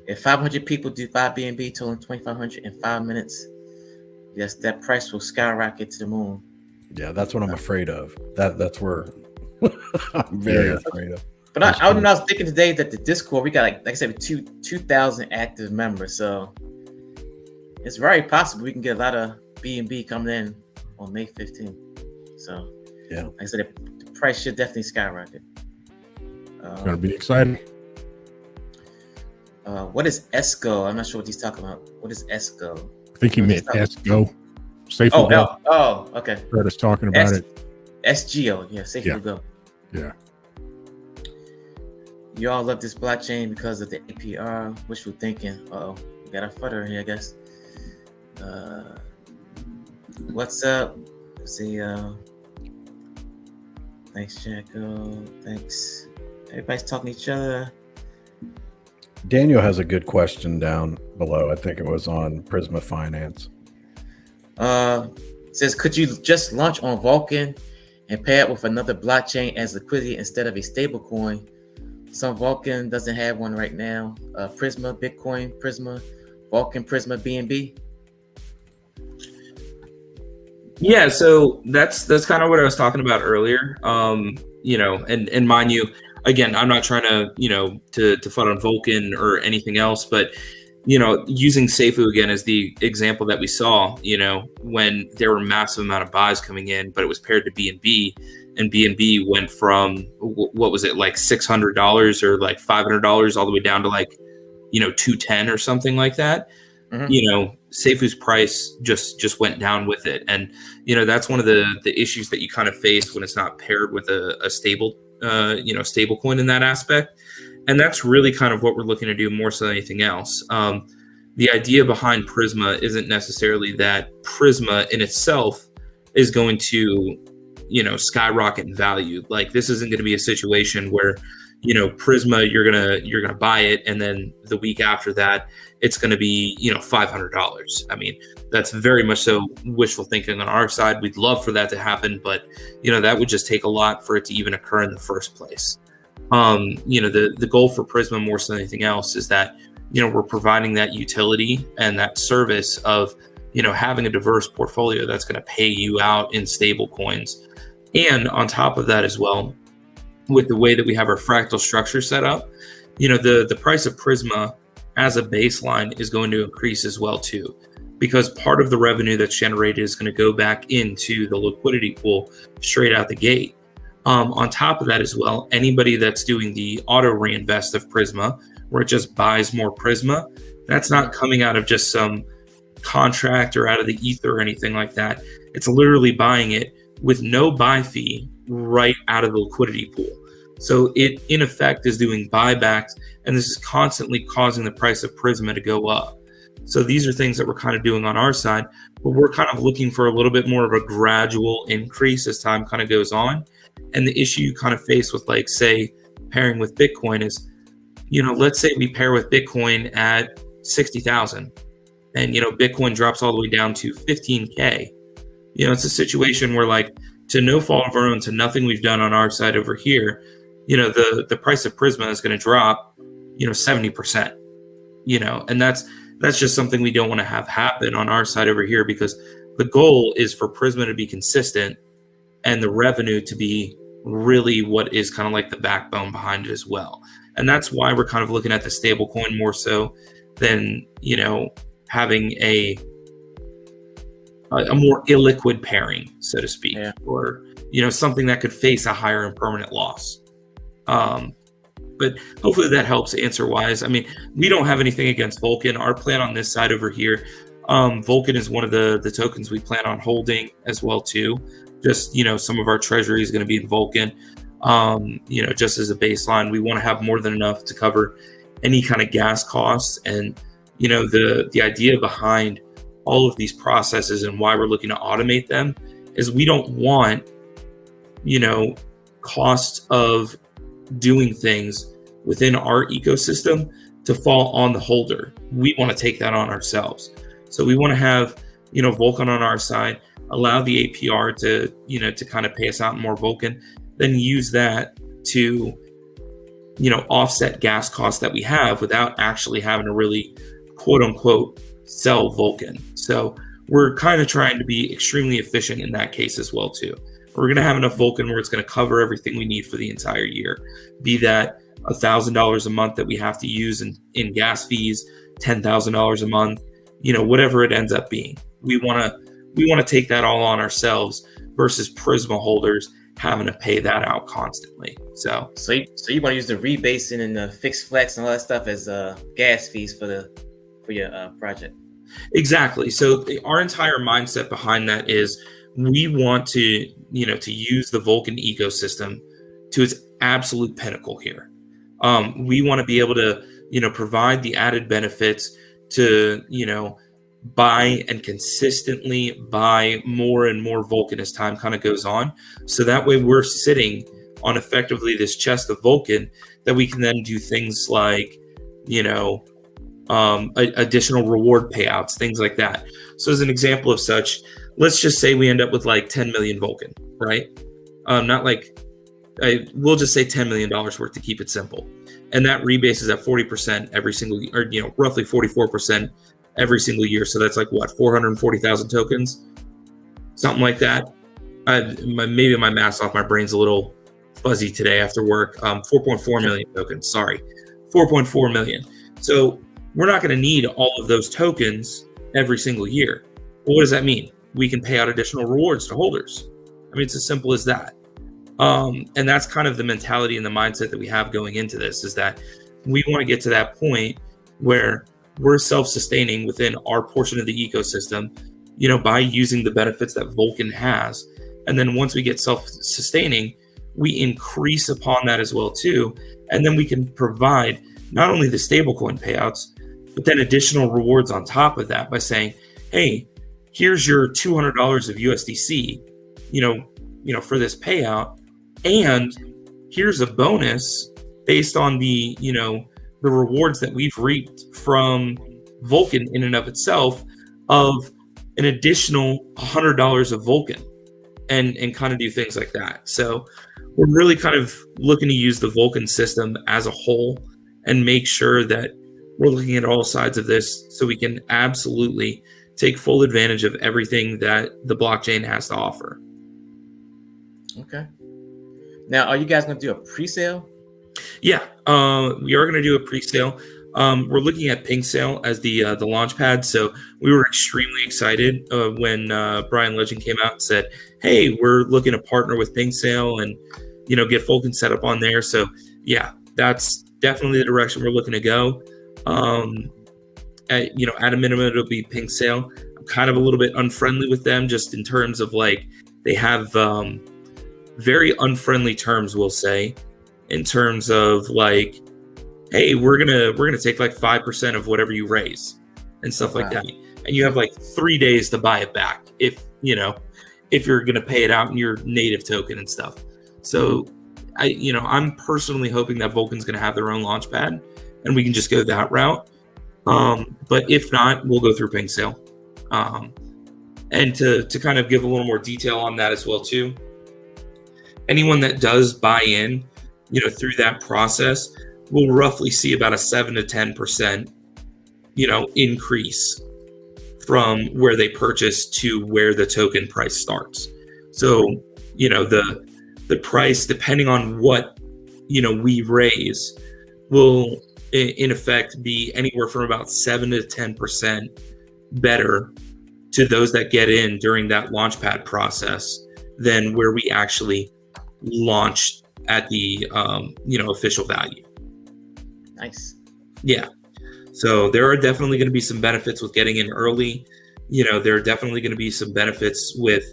If 500 people do 5 BNB, totaling 2,500 in 5 minutes, yes, that price will skyrocket to the moon. Yeah, that's what I'm afraid of. That's where I'm very afraid of. But I was thinking today that the Discord, we got like I said, 2,000 active members, so it's very possible we can get a lot of BNB coming in on May 15th. So yeah, like I said, the price should definitely skyrocket. It's gonna be exciting. What is ESCO? I'm not sure what he's talking about. What is ESCO? I think he meant ESCO. Safe Food Go. Oh, okay. Heard us talking about it. SGO, yeah, Safe Food Go. Yeah. You all love this blockchain because of the APR. Wishful thinking. We got a footer here, I guess. What's up? Let's see. Thanks, Jacko. Thanks. Everybody's talking to each other. Daniel has a good question down below. I think it was on Prisma Finance. Says, could you just launch on Vulcan and pay it with another blockchain as liquidity instead of a stable coin? Some Vulcan doesn't have one right now. Prisma, Bitcoin, Prisma, Vulcan, Prisma, BNB. Yeah, so that's kind of what I was talking about earlier. And mind you, again, I'm not trying to, to fight on Vulcan or anything else, but, using Seifu again as the example that we saw, when there were massive amount of buys coming in, but it was paired to BNB, and BNB went from, what was it, like $600 or like $500 all the way down to like, $210 or something like that. Seifu's price just went down with it. And, that's one of the issues that you kind of face when it's not paired with a stable, stable coin in that aspect. And that's really kind of what we're looking to do more so than anything else. The idea behind Prisma isn't necessarily that Prisma in itself is going to, skyrocket in value. Like, this isn't going to be a situation where, Prisma, you're gonna buy it, and then the week after that, it's going to be, $500. I mean, that's very much so wishful thinking on our side. We'd love for that to happen, but that would just take a lot for it to even occur in the first place. The goal for Prisma more so than anything else is that, we're providing that utility and that service of, having a diverse portfolio that's going to pay you out in stable coins. And on top of that as well, with the way that we have our fractal structure set up, the price of Prisma as a baseline is going to increase as well too, because part of the revenue that's generated is going to go back into the liquidity pool straight out the gate. On top of that as well, anybody that's doing the auto reinvest of Prisma, where it just buys more Prisma, that's not coming out of just some contract or out of the ether or anything like that. It's literally buying it with no buy fee right out of the liquidity pool. So it, in effect, is doing buybacks, and this is constantly causing the price of Prisma to go up. So these are things that we're kind of doing on our side, but we're kind of looking for a little bit more of a gradual increase as time kind of goes on. And the issue you kind of face with, like, say, pairing with Bitcoin is, let's say we pair with Bitcoin at 60,000 and, Bitcoin drops all the way down to 15K. It's a situation where, like, to no fault of our own, to nothing we've done on our side over here, the price of Prisma is going to drop, 70%, and that's just something we don't want to have happen on our side over here, because the goal is for Prisma to be consistent and the revenue to be really what is kind of like the backbone behind it as well. And that's why we're kind of looking at the stable coin more so than, having a more illiquid pairing, so to speak, or, something that could face a higher and permanent loss. But hopefully that helps answer wise. I mean, we don't have anything against Vulcan. Our plan on this side over here, Vulcan is one of the tokens we plan on holding as well too. Just, some of our treasury is going to be in Vulcan. Just as a baseline, we want to have more than enough to cover any kind of gas costs. And, the idea behind all of these processes and why we're looking to automate them is we don't want, costs of doing things within our ecosystem to fall on the holder. We want to take that on ourselves. So we want to have, Vulcan on our side, allow the APR to kind of pay us out more Vulcan, then use that to, offset gas costs that we have without actually having to really, quote unquote, sell Vulcan. So we're kind of trying to be extremely efficient in that case as well too. We're going to have enough Vulcan where it's going to cover everything we need for the entire year, be that $1,000 a month that we have to use in gas fees, $10,000 a month, whatever it ends up being. We want to take that all on ourselves versus Prisma holders having to pay that out constantly. So you want to use the rebasing and the fixed flex and all that stuff as gas fees for your project. Exactly. So our entire mindset behind that is we want to, to use the Vulcan ecosystem to its absolute pinnacle here. We want to be able to, provide the added benefits to, buy and consistently buy more and more Vulcan as time kind of goes on. So that way we're sitting on effectively this chest of Vulcan that we can then do things like, additional reward payouts, things like that. So as an example of such, let's just say we end up with like 10 million Vulcan, right? We'll just say $10 million worth to keep it simple. And that rebase is at 40% every single year, or roughly 44% every single year. So that's like what, 440,000 tokens, something like that. Maybe my math's off. My brain's a little fuzzy today after work. 4.4 million tokens. Sorry, 4.4 million. So we're not going to need all of those tokens every single year. Well, what does that mean? We can pay out additional rewards to holders. I mean, it's as simple as that. And that's kind of the mentality and the mindset that we have going into this, is that we want to get to that point where we're self-sustaining within our portion of the ecosystem, by using the benefits that Vulcan has. And then once we get self-sustaining, we increase upon that as well too. And then we can provide not only the stablecoin payouts, but then additional rewards on top of that by saying, hey, here's your $200 of USDC, for this payout. And here's a bonus based on the rewards that we've reaped from Vulcan in and of itself of an additional $100 of Vulcan and kind of do things like that. So we're really kind of looking to use the Vulcan system as a whole and make sure that we're looking at all sides of this so we can absolutely take full advantage of everything that the blockchain has to offer. Okay. Now, are you guys going to do a pre-sale? Yeah, we are going to do a pre-sale. We're looking at Pink Sale as the launch pad. So we were extremely excited when Brian Legend came out and said, hey, we're looking to partner with Pink Sale and, get Vulcan set up on there. So yeah, that's definitely the direction we're looking to go. At a minimum, it'll be Pink Sale. I'm kind of a little bit unfriendly with them just in terms of they have very unfriendly terms, we'll say, in terms of hey, we're gonna take 5% of whatever you raise and stuff like that, and you have 3 days to buy it back if you're gonna pay it out in your native token and stuff. So I'm personally hoping that Vulcan's gonna have their own launch pad and we can just go that route. But if not, we'll go through Pink Sale. And to kind of give a little more detail on that as well too, anyone that does buy in, through that process, we'll roughly see about a 7 to 10%, increase from where they purchase to where the token price starts. So, the price, depending on what, we raise, will in effect be anywhere from about 7 to 10% better to those that get in during that launchpad process than where we actually launch at the official value. Nice. Yeah. So there are definitely going to be some benefits with getting in early. There are definitely going to be some benefits with,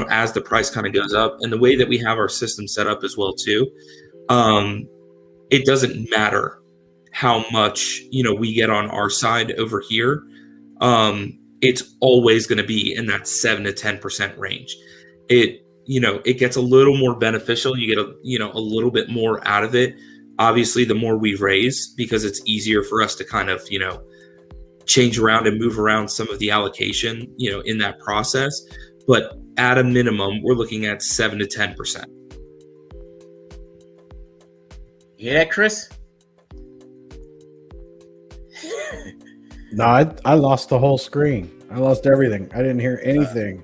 as the price kind of goes up, and the way that we have our system set up as well too. It doesn't matter how much, we get on our side over here. It's always going to be in that 7 to 10% range. It gets a little more beneficial. You get a little bit more out of it. Obviously, the more we raise, because it's easier for us to kind of, change around and move around some of the allocation, in that process. But at a minimum, we're looking at 7 to 10%. You hear that, Chris? No, I lost the whole screen. I lost everything. I didn't hear anything.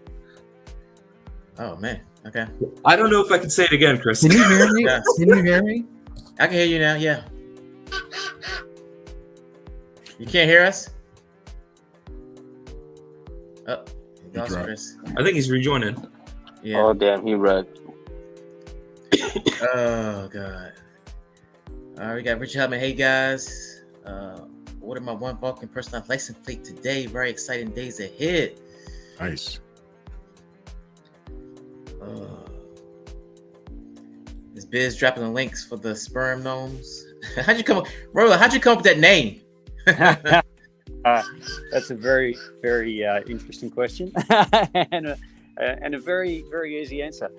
Oh man. Okay. I don't know if I can say it again, Chris. Can you hear me? Yeah. Can you hear me? I can hear you now. Yeah. You can't hear us? Oh, he lost Chris. I think he's rejoining. Yeah. Oh damn, he wrecked. Oh god. All right, we got Richard Hellman. Hey guys. Ordered my one Vulcan personalized license plate today. Very exciting days ahead. Nice. Is Biz dropping the links for the sperm gnomes? How'd you come up with that name? That's a very, very interesting question, and a very, very easy answer.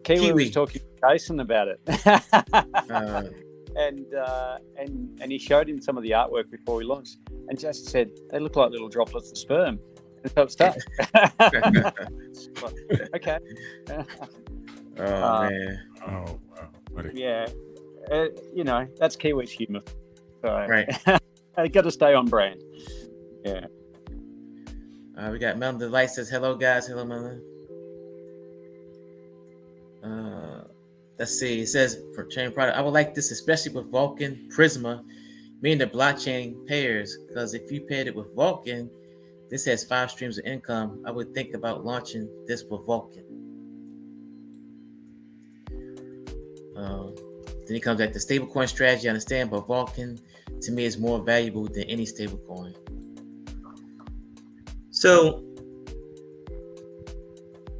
Kiwi was talking to Jason about it, and he showed him some of the artwork before we launched, and Jason said they look like little droplets of sperm. And so it's tough. Okay. Oh man. Oh wow, buddy. Yeah, that's Kiwi's humor. So, Right. I got to stay on brand. Yeah. We got Melon Delight says hello guys. Hello Melon. Let's see. It says for chain product, I would like this especially with Vulcan Prisma, meaning the blockchain pairs. Because if you paired it with Vulcan, this has 5 streams of income. I would think about launching this with Vulcan. Then he comes back to stablecoin strategy. I understand, but Vulcan to me is more valuable than any stable coin. So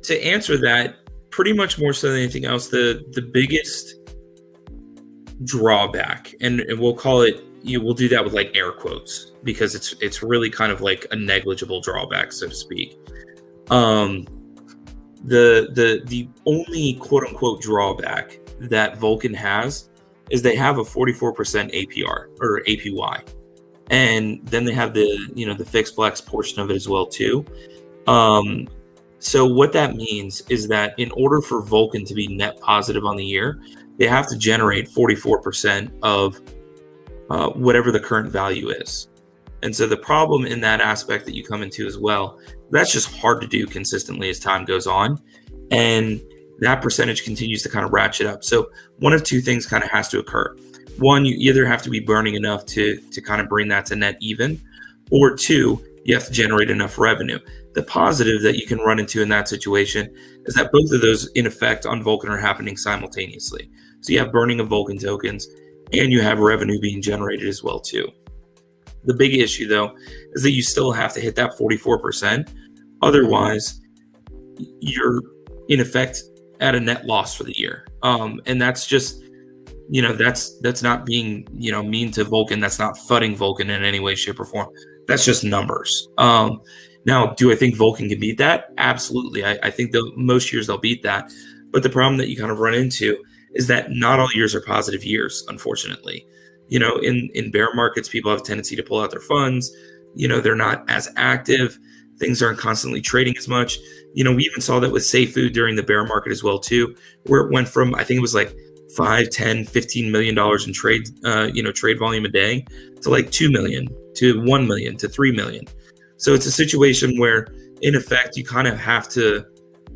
to answer that, pretty much more so than anything else, the biggest drawback, and we'll call it, we'll do that with like air quotes because it's really kind of like a negligible drawback, so to speak. The only quote unquote drawback that Vulcan has is they have a 44% APR or APY, and then they have the fixed flex portion of it as well too. So what that means is that in order for Vulcan to be net positive on the year, they have to generate 44% of whatever the current value is. And so the problem in that aspect that you come into as well, that's just hard to do consistently as time goes on. And that percentage continues to kind of ratchet up. So one of two things kind of has to occur. One, you either have to be burning enough to kind of bring that to net even, or two, you have to generate enough revenue. The positive that you can run into in that situation is that both of those in effect on Vulcan are happening simultaneously. So you have burning of Vulcan tokens and you have revenue being generated as well too. The big issue though is that you still have to hit that 44%. Otherwise, you're in effect at a net loss for the year. And that's just, that's not being, mean to Vulcan. That's not fudding Vulcan in any way, shape, or form. That's just numbers. Now, do I think Vulcan can beat that? Absolutely. I think most years they'll beat that. But the problem that you kind of run into is that not all years are positive years, unfortunately. In bear markets, people have a tendency to pull out their funds. They're not as active. Things aren't constantly trading as much. We even saw that with Safe Food during the bear market as well, too, where it went from, I think it was like $5, $10, $15 million in trade volume a day to like 2 million, to 1 million, to 3 million. So it's a situation where, in effect, you kind of have to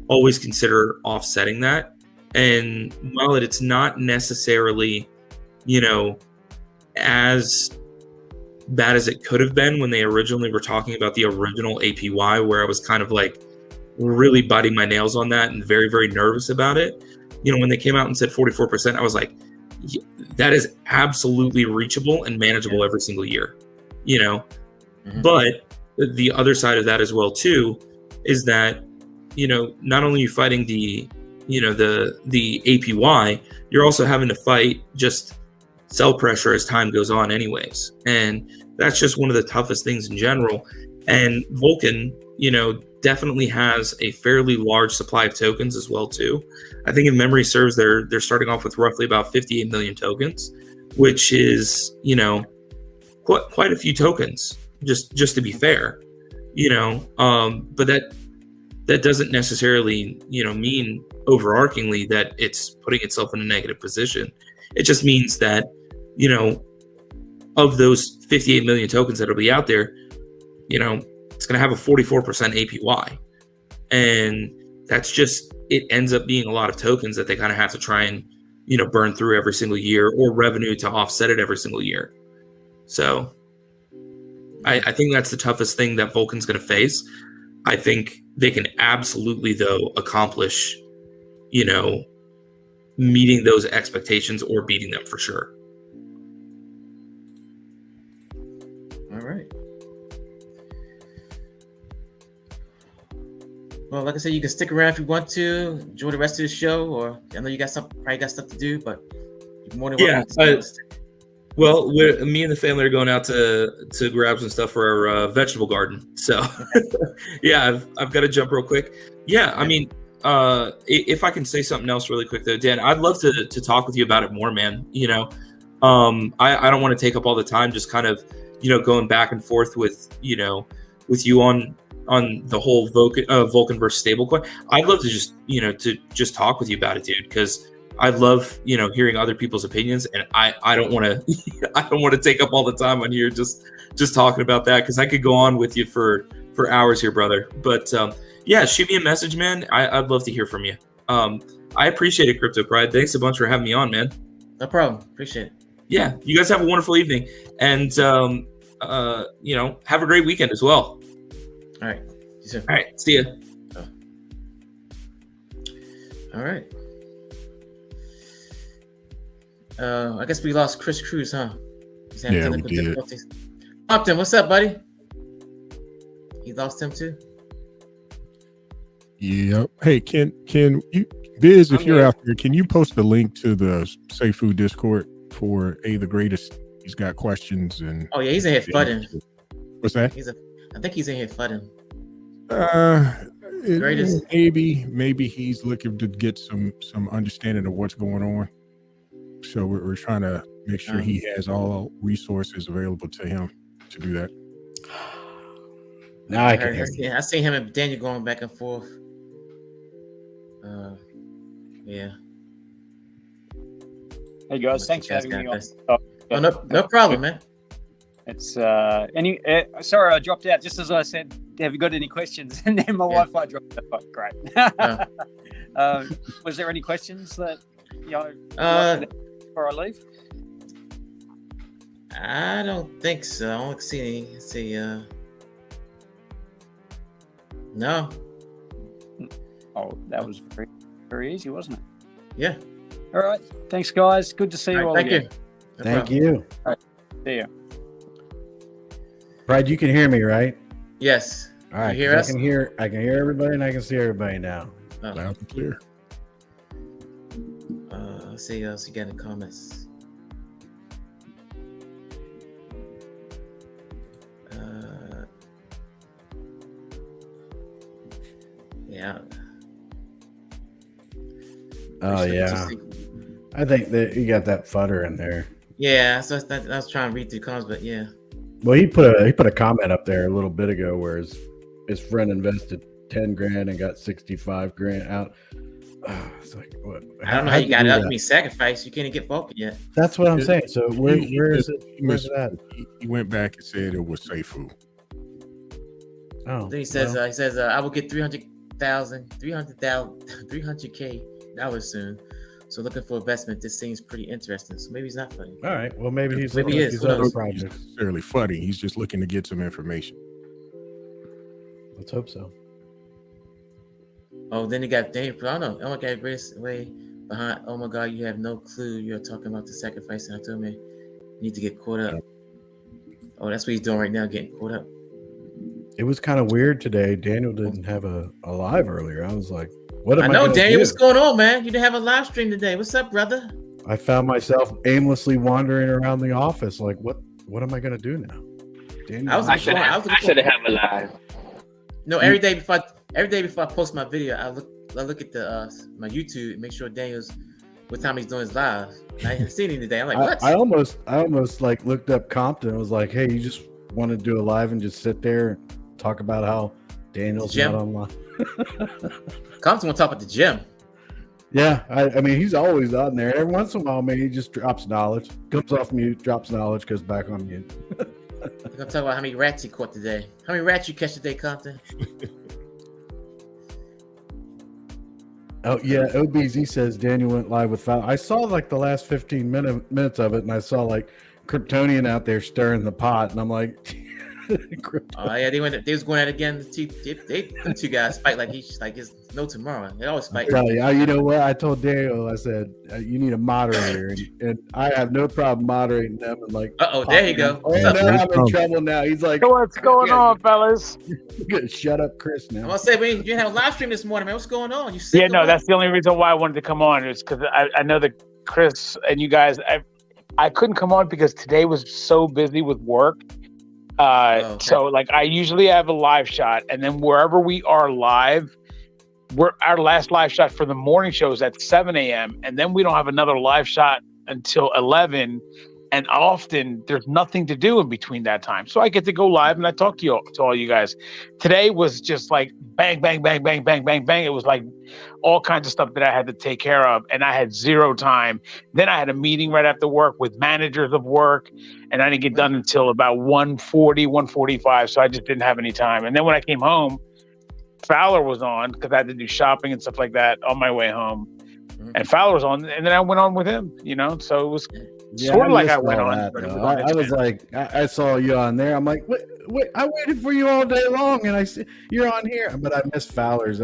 always consider offsetting that. And while it's not necessarily, as bad as it could have been when they originally were talking about the original APY, where I was kind of like really biting my nails on that and very, very nervous about it. When they came out and said 44%, I was like, that is absolutely reachable and manageable every single year, But the other side of that as well too is that, not only are you fighting the APY, you're also having to fight just sell pressure as time goes on anyways. And that's just one of the toughest things in general. And Vulcan, definitely has a fairly large supply of tokens as well too. I think if memory serves, they're starting off with roughly about 58 million tokens, which is, quite a few tokens, just to be fair, but that doesn't necessarily, mean overarchingly that it's putting itself in a negative position. It just means that, of those 58 million tokens that'll be out there, it's going to have a 44% APY. And that's just, it ends up being a lot of tokens that they kind of have to try and, burn through every single year, or revenue to offset it every single year. So I think that's the toughest thing that Vulcan's going to face. I think they can absolutely, though, accomplish, meeting those expectations or beating them for sure. All right. Well, like I said, you can stick around if you want to enjoy the rest of the show, or I know you probably got stuff to do, but you're more than welcome. Well, me and the family are going out to grab some stuff for our vegetable garden. So, yeah, I've got to jump real quick. Yeah, I mean, if I can say something else really quick though, Dan, I'd love to talk with you about it more, man. I don't want to take up all the time, just kind of, going back and forth with you on the whole Vulcan versus stablecoin. I'd love to just talk with you about it, dude, because I love, hearing other people's opinions, and I don't want to take up all the time on here just talking about that, because I could go on with you for hours here, brother. But yeah, shoot me a message, man. I'd love to hear from you. I appreciate it, Crypto Pride. Thanks a bunch for having me on, man. No problem. Appreciate it. Yeah, you guys have a wonderful evening, and have a great weekend as well. All right. See you soon. All right. See ya. All right. I guess we lost Chris Cruz, huh? He's having Yeah, we technical did. difficulties. Compton, what's up, buddy? He lost him too. Yep. Hey, can you, Biz, if I'm you're here. out there, can you post a link to the Safe Food Discord for the Greatest? He's got questions and. Oh yeah, he's in here fudding. What's that? I think he's in here fudding. Greatest. Maybe he's looking to get some understanding of what's going on. So we're trying to make sure he has all resources available to him to do that. Now I can hear you. I seen him and Daniel going back and forth. Yeah. Hey guys, thanks for having me on. Oh, no problem, man. It's sorry I dropped out just as I said, have you got any questions? And then my Wi-Fi dropped out. Great. Was there any questions that before I leave? I don't think so. I don't see any. Let's see. No. Oh, that was very, very easy, wasn't it? Yeah. All right. Thanks, guys. Good to see you all Thank again. you. No Thank problem. you. All right. See you. Brad, you can hear me, right? Yes. All right. You hear us? I can hear everybody and I can see everybody now. Oh. Loud and clear. Let's see what else you got in the comments. Yeah. Oh yeah. I think that you got that fudder in there. Yeah, so I was trying to read through comments, but yeah. Well, he put a comment up there a little bit ago where his friend invested 10 grand and got 65 grand out. It's like, what? I don't know how you got it up to me sacrifice. You can't get Faucet yet. That's what I'm saying. So where is it? Where's it at? He went back and said it was Safe Food. Oh, Then he says, I will get 300K dollars soon. So looking for investment. This seems pretty interesting. So maybe he's not funny. all right. Well, maybe he's Maybe looking he at is. these Who other knows? projects. Not necessarily funny. He's just looking to get some information. Let's hope so. Oh, then he got Daniel. I don't know. Oh my God, greatest way behind. Oh my God, you have no clue. You're talking about the sacrifice. And I told me you need to get caught up. Oh, that's what he's doing right now, getting caught up. It was kind of weird today. Daniel didn't have a live earlier. I was like, what am I know, gonna Daniel. do? What's going on, man? You didn't have a live stream today. What's up, brother? I found myself aimlessly wandering around the office. Like, what am I going to do now? Daniel, I should have a live. No, every day before I post my video, I look at my YouTube and make sure Daniel's what time he's doing his live. I didn't see him today. I'm like, what? I almost like looked up Compton and was like, hey, you just want to do a live and just sit there and talk about how Daniel's not online. Compton want to talk about the gym. Yeah, I mean, he's always on there. Every once in a while, man, he just drops knowledge, comes off mute, drops knowledge, goes back on mute. We're gonna talk about how many rats he caught today. How many rats you catch today, Compton? Oh yeah, OBZ says Daniel went live with Faucet. I saw like the last 15 minutes of it, and I saw like Kryptonian out there stirring the pot, and I'm like, Oh yeah, they was going at it again. Them two guys fight like it's no tomorrow. They always fight. You know what? I told Daniel, I said, you need a moderator, and I have no problem moderating them. And like, there you go. Oh, now I'm in trouble now. He's like, what's going on, fellas? Shut up, Chris. Now I'm gonna say, you didn't have a live stream this morning, man. What's going on? You Yeah, no, that's the only reason why I wanted to come on is because I know that Chris and you guys, I couldn't come on because today was so busy with work. Okay. So like I usually have a live shot, and then wherever we are live, our last live shot for the morning show is at 7 a.m. and then we don't have another live shot until 11. And often there's nothing to do in between that time. So I get to go live and I talk to all you guys. Today was just like bang, bang, bang, bang, bang, bang, bang. It was like all kinds of stuff that I had to take care of, and I had zero time. Then I had a meeting right after work with managers of work, and I didn't get done until about 1:40, 1:45. So I just didn't have any time. And then when I came home, Fowler was on because I had to do shopping and stuff like that on my way home. And Fowler was on, and then I went on with him, so it was Sort of like I missed went all on. that, But it though. was on I was Instagram. like, I saw you on there. I'm like, wait, I waited for you all day long, and I see you're on here. But I missed Fowler's.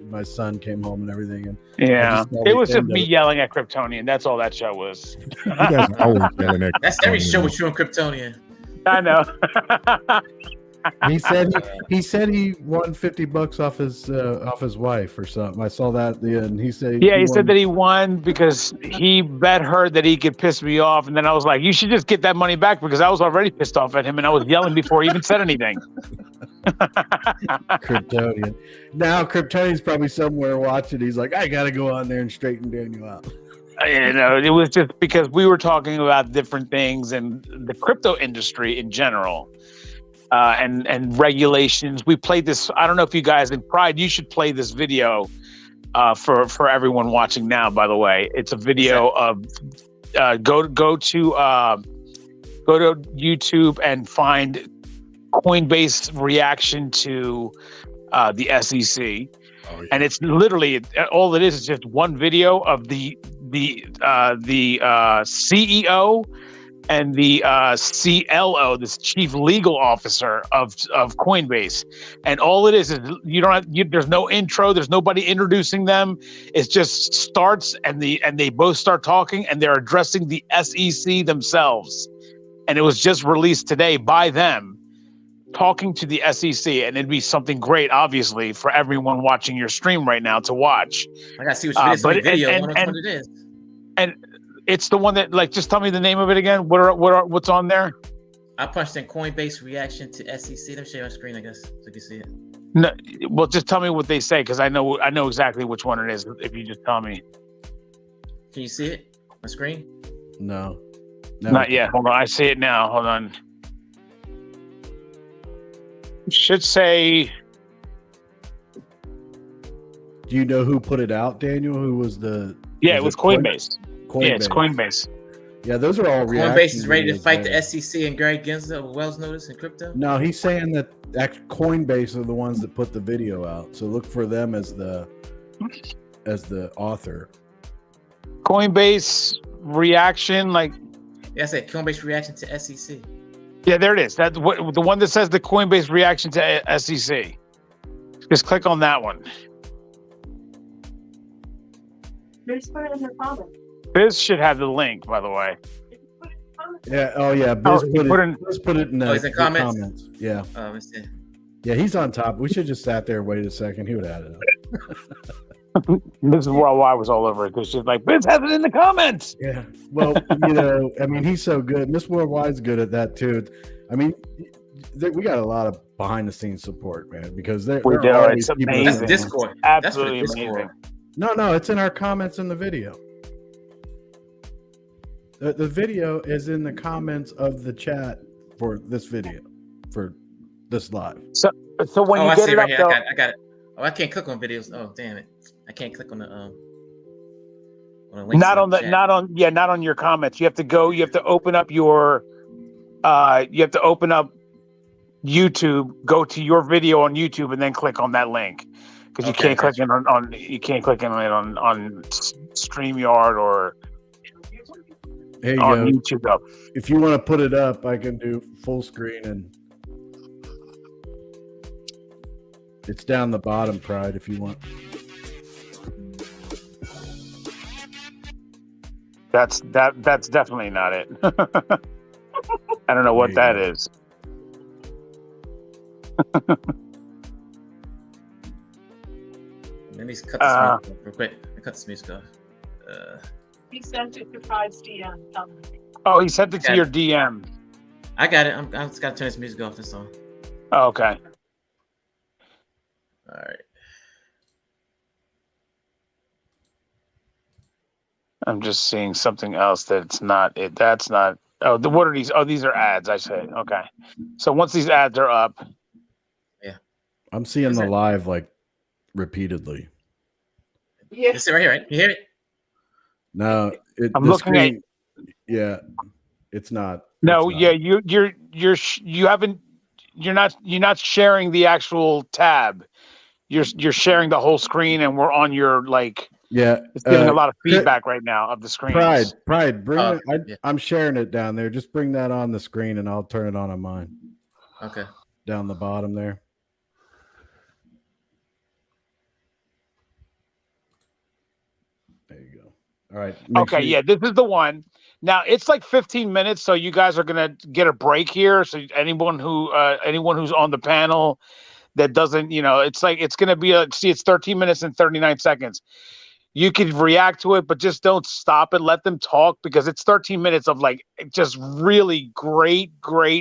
My son came home and everything, and Yeah, saw it the was just end me of it. yelling at Kryptonian. That's all that show was. You guys are always yelling at. That's every show Kryptonian. with you and Kryptonian. I know. He said he won $50 off his wife or something. I saw that at the end. He said Yeah, he said that he won because he bet her that he could piss me off, and then I was like, "You should just get that money back," because I was already pissed off at him, and I was yelling before he even said anything. Kryptonian. Now Kryptonian's probably somewhere watching. He's like, I gotta go on there and straighten Daniel out. You know, it was just because we were talking about different things and the crypto industry in general, and regulations. We played this. I don't know if you guys in Pride, you should play this video for everyone watching now. By the way, it's a video of go to YouTube and find Coinbase reaction to the SEC. Oh, yeah. And it's literally all it is just one video of the CEO and the CLO, this chief legal officer of Coinbase, and all it is you don't have there's no intro, there's nobody introducing them. It just starts and they both start talking and they're addressing the SEC themselves, and it was just released today by them. Talking to the SEC, and it'd be something great, obviously, for everyone watching your stream right now to watch. I gotta see which video. I don't know what it is. And it's the one that, like, just tell me the name of it again. What's on there? I punched in Coinbase reaction to SEC. Let me show you my screen, I guess, so you can see it. No, well, just tell me what they say because I know exactly which one it is. If you just tell me. Can you see it? My screen? No. Not yet. Hold on, I see it now. Hold on. Should say. Do you know who put it out, Daniel? Who was the? Yeah, it was Coinbase. Coinbase. Yeah, it's Coinbase. Yeah, those are all reactions. Coinbase is ready to fight the SEC and Gary Gensler with Wells Notice and crypto. No, he's saying that Coinbase are the ones that put the video out. So look for them as the author. Coinbase reaction, like. Yeah, I said Coinbase reaction to SEC. Yeah, there it is. That's what the one that says the Coinbase reaction to SEC. Just click on that one. Just put it in the comments. Biz should have the link, by the way. Yeah. Oh, yeah. Biz he put it in the, he's in comments? Yeah. Let's see. Yeah, he's on top. We should just sat there and waited a second. He would have had it up. This is why I was all over it because she's like, Biz has it in the comments. Yeah. Well, I mean, he's so good. Miss Worldwide's good at that too. I mean, we got a lot of behind the scenes support, man, because they're it's people amazing. That's Discord. Absolutely That's for the amazing. Discord. No, it's in our comments in the video. The video is in the comments of the chat for this video, for this live. So when you I get see it right up, here. though, I got it. Oh, I can't click on videos. Oh, damn it! I can't click on the links not on chat. not on your comments. You have to go. You have to open up your. You have to open up YouTube. Go to your video on YouTube and then click on that link because you can't click it on you can't click on it on StreamYard or Here you on go. YouTube. Though. If you want to put it up, I can do full screen and it's down the bottom, Pride, if you want. That's definitely not it. I don't know what that is. Let me cut this music off real quick. Cut this music off. He sent it to Pride's DM. Oh, he sent it to your DM. I got it. I'm just gotta turn this music off. This song. Oh, okay. All right. I'm just seeing something else that's not it. That's not. Oh, what are these? Oh, these are ads. I say. Okay. So once these ads are up, I'm seeing the live like repeatedly. Yeah. This is right here, right? You hear it? No, I'm looking at. Yeah, it's not. No, it's yeah, not. you're not sharing the actual tab. You're sharing the whole screen, and we're on your like Yeah, It's giving a lot of feedback right now of the screens. Pride, bring it. Yeah. I'm sharing it down there. Just bring that on the screen, and I'll turn it on mine. Okay. Down the bottom there. There you go. All right. Okay, yeah, this is the one. Now it's like 15 minutes, so you guys are gonna get a break here. So anyone who's on the panel that doesn't, it's gonna be it's 13 minutes and 39 seconds. You can react to it, but just don't stop it. Let them talk, because it's 13 minutes of like just really great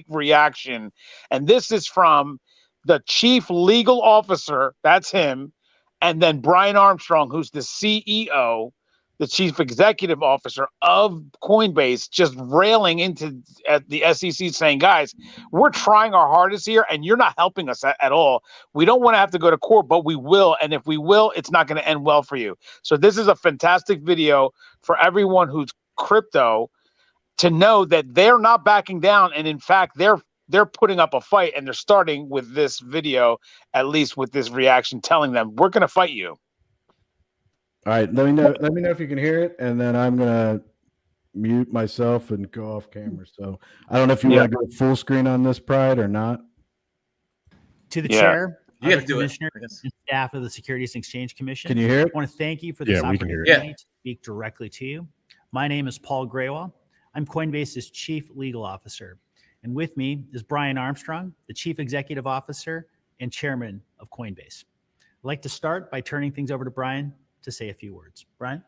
reaction. And this is from the chief legal officer, that's him, and then Brian Armstrong, who's the CEO, the chief executive officer of Coinbase, just railing into at the SEC, saying, guys, we're trying our hardest here and you're not helping us at all. We don't want to have to go to court, but we will. And if we will, it's not going to end well for you. So this is a fantastic video for everyone who's crypto to know that they're not backing down. And in fact, they're putting up a fight, and they're starting with this video, at least with this reaction, telling them we're going to fight you. All right, let me know if you can hear it, and then I'm gonna mute myself and go off camera. So I don't know if you want to go full screen on this, Pride, or not. To the chair, you have to do commissioner, and staff of the Securities and Exchange Commission. Can you hear it? I want to thank you for this opportunity to speak directly to you. My name is Paul Grewal. I'm Coinbase's Chief Legal Officer, and with me is Brian Armstrong, the Chief Executive Officer and Chairman of Coinbase. I'd like to start by turning things over to Brian to say a few words. Brian?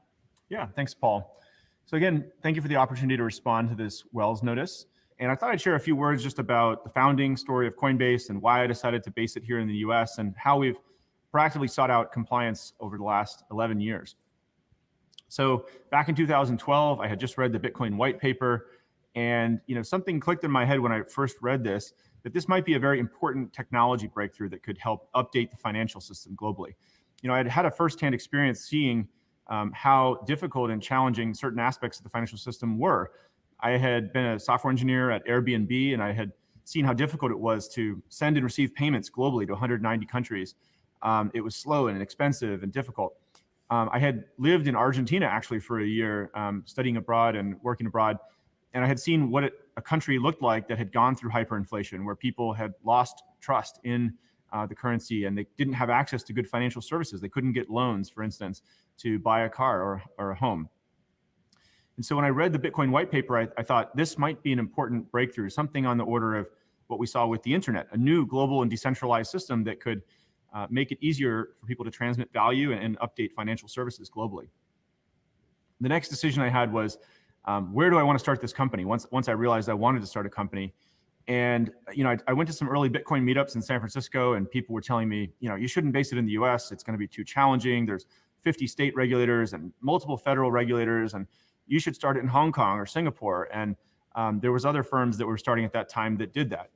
Yeah, thanks, Paul. So again, thank you for the opportunity to respond to this Wells notice. And I thought I'd share a few words just about the founding story of Coinbase and why I decided to base it here in the US and how we've proactively sought out compliance over the last 11 years. So back in 2012, I had just read the Bitcoin white paper, and something clicked in my head when I first read this, that this might be a very important technology breakthrough that could help update the financial system globally. I'd had a firsthand experience seeing how difficult and challenging certain aspects of the financial system were. I had been a software engineer at Airbnb, and I had seen how difficult it was to send and receive payments globally to 190 countries. It was slow and expensive and difficult. I had lived in Argentina actually for a year, studying abroad and working abroad, and I had seen what a country looked like that had gone through hyperinflation, where people had lost trust in the currency, and they didn't have access to good financial services. They couldn't get loans, for instance, to buy a car or a home. And so when I read the Bitcoin white paper, I thought this might be an important breakthrough, something on the order of what we saw with the internet, a new global and decentralized system that could make it easier for people to transmit value and update financial services globally. The next decision I had was, where do I want to start this company? Once I realized I wanted to start a company. And, I went to some early Bitcoin meetups in San Francisco, and people were telling me, you shouldn't base it in the US. It's going to be too challenging. There's 50 state regulators and multiple federal regulators, and you should start it in Hong Kong or Singapore. And there was other firms that were starting at that time that did that.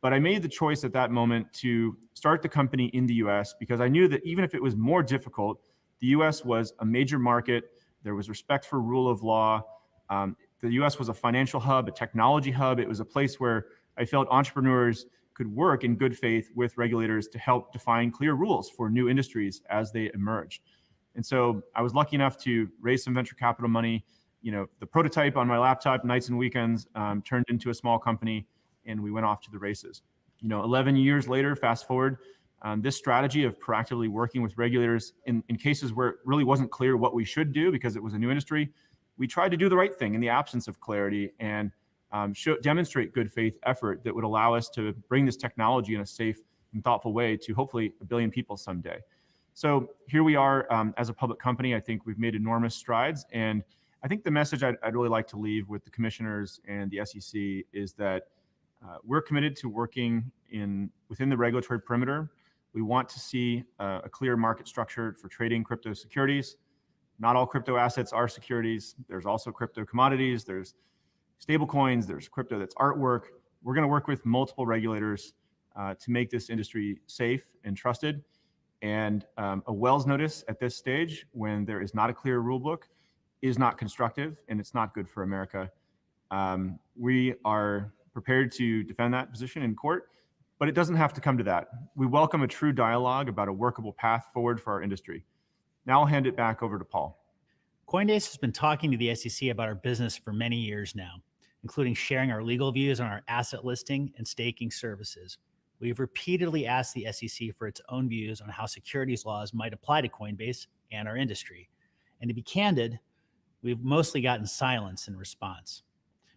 But I made the choice at that moment to start the company in the US because I knew that even if it was more difficult, the US was a major market. There was respect for rule of law. The US was a financial hub, a technology hub. It was a place where I felt entrepreneurs could work in good faith with regulators to help define clear rules for new industries as they emerged. And so I was lucky enough to raise some venture capital money. The prototype on my laptop, nights and weekends, turned into a small company, and we went off to the races. 11 years later, fast forward, this strategy of proactively working with regulators in cases where it really wasn't clear what we should do because it was a new industry, we tried to do the right thing in the absence of clarity and demonstrate good faith effort that would allow us to bring this technology in a safe and thoughtful way to hopefully 1 billion people someday. So here we are as a public company. I think we've made enormous strides. And I think the message I'd really like to leave with the commissioners and the SEC is that we're committed to working within the regulatory perimeter. We want to see a clear market structure for trading crypto securities. Not all crypto assets are securities. There's also crypto commodities. There's stable coins. There's crypto that's artwork. We're going to work with multiple regulators to make this industry safe and trusted. And a Wells notice at this stage, when there is not a clear rule book, is not constructive, and it's not good for America. We are prepared to defend that position in court, but it doesn't have to come to that. We welcome a true dialogue about a workable path forward for our industry. Now I'll hand it back over to Paul. Coinbase has been talking to the SEC about our business for many years now, including sharing our legal views on our asset listing and staking services. We have repeatedly asked the SEC for its own views on how securities laws might apply to Coinbase and our industry. And to be candid, we've mostly gotten silence in response.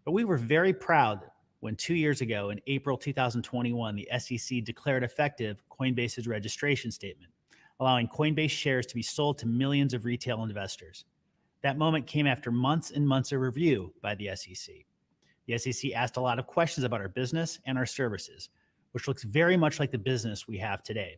But we were very proud when 2 years ago, in April 2021, the SEC declared effective Coinbase's registration statement, allowing Coinbase shares to be sold to millions of retail investors. That moment came after months and months of review by the SEC. The SEC asked a lot of questions about our business and our services, which looks very much like the business we have today.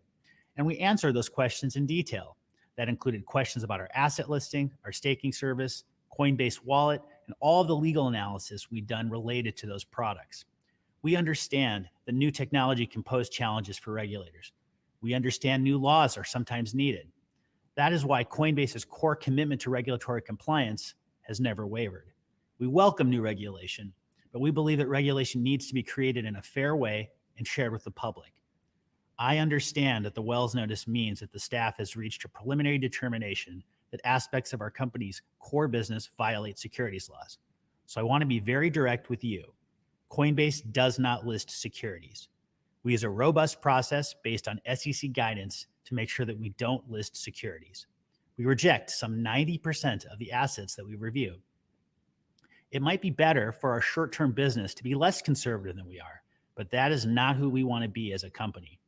And we answered those questions in detail. That included questions about our asset listing, our staking service, Coinbase wallet, and all of the legal analysis we've done related to those products. We understand that new technology can pose challenges for regulators. We understand new laws are sometimes needed. That is why Coinbase's core commitment to regulatory compliance has never wavered. We welcome new regulation, but we believe that regulation needs to be created in a fair way and shared with the public. I understand that the Wells notice means that the staff has reached a preliminary determination that aspects of our company's core business violate securities laws. So I want to be very direct with you. Coinbase does not list securities. We use a robust process based on SEC guidance to make sure that we don't list securities. We reject some 90% of the assets that we review. It might be better for our short-term business to be less conservative than we are, but that is not who we want to be as a company.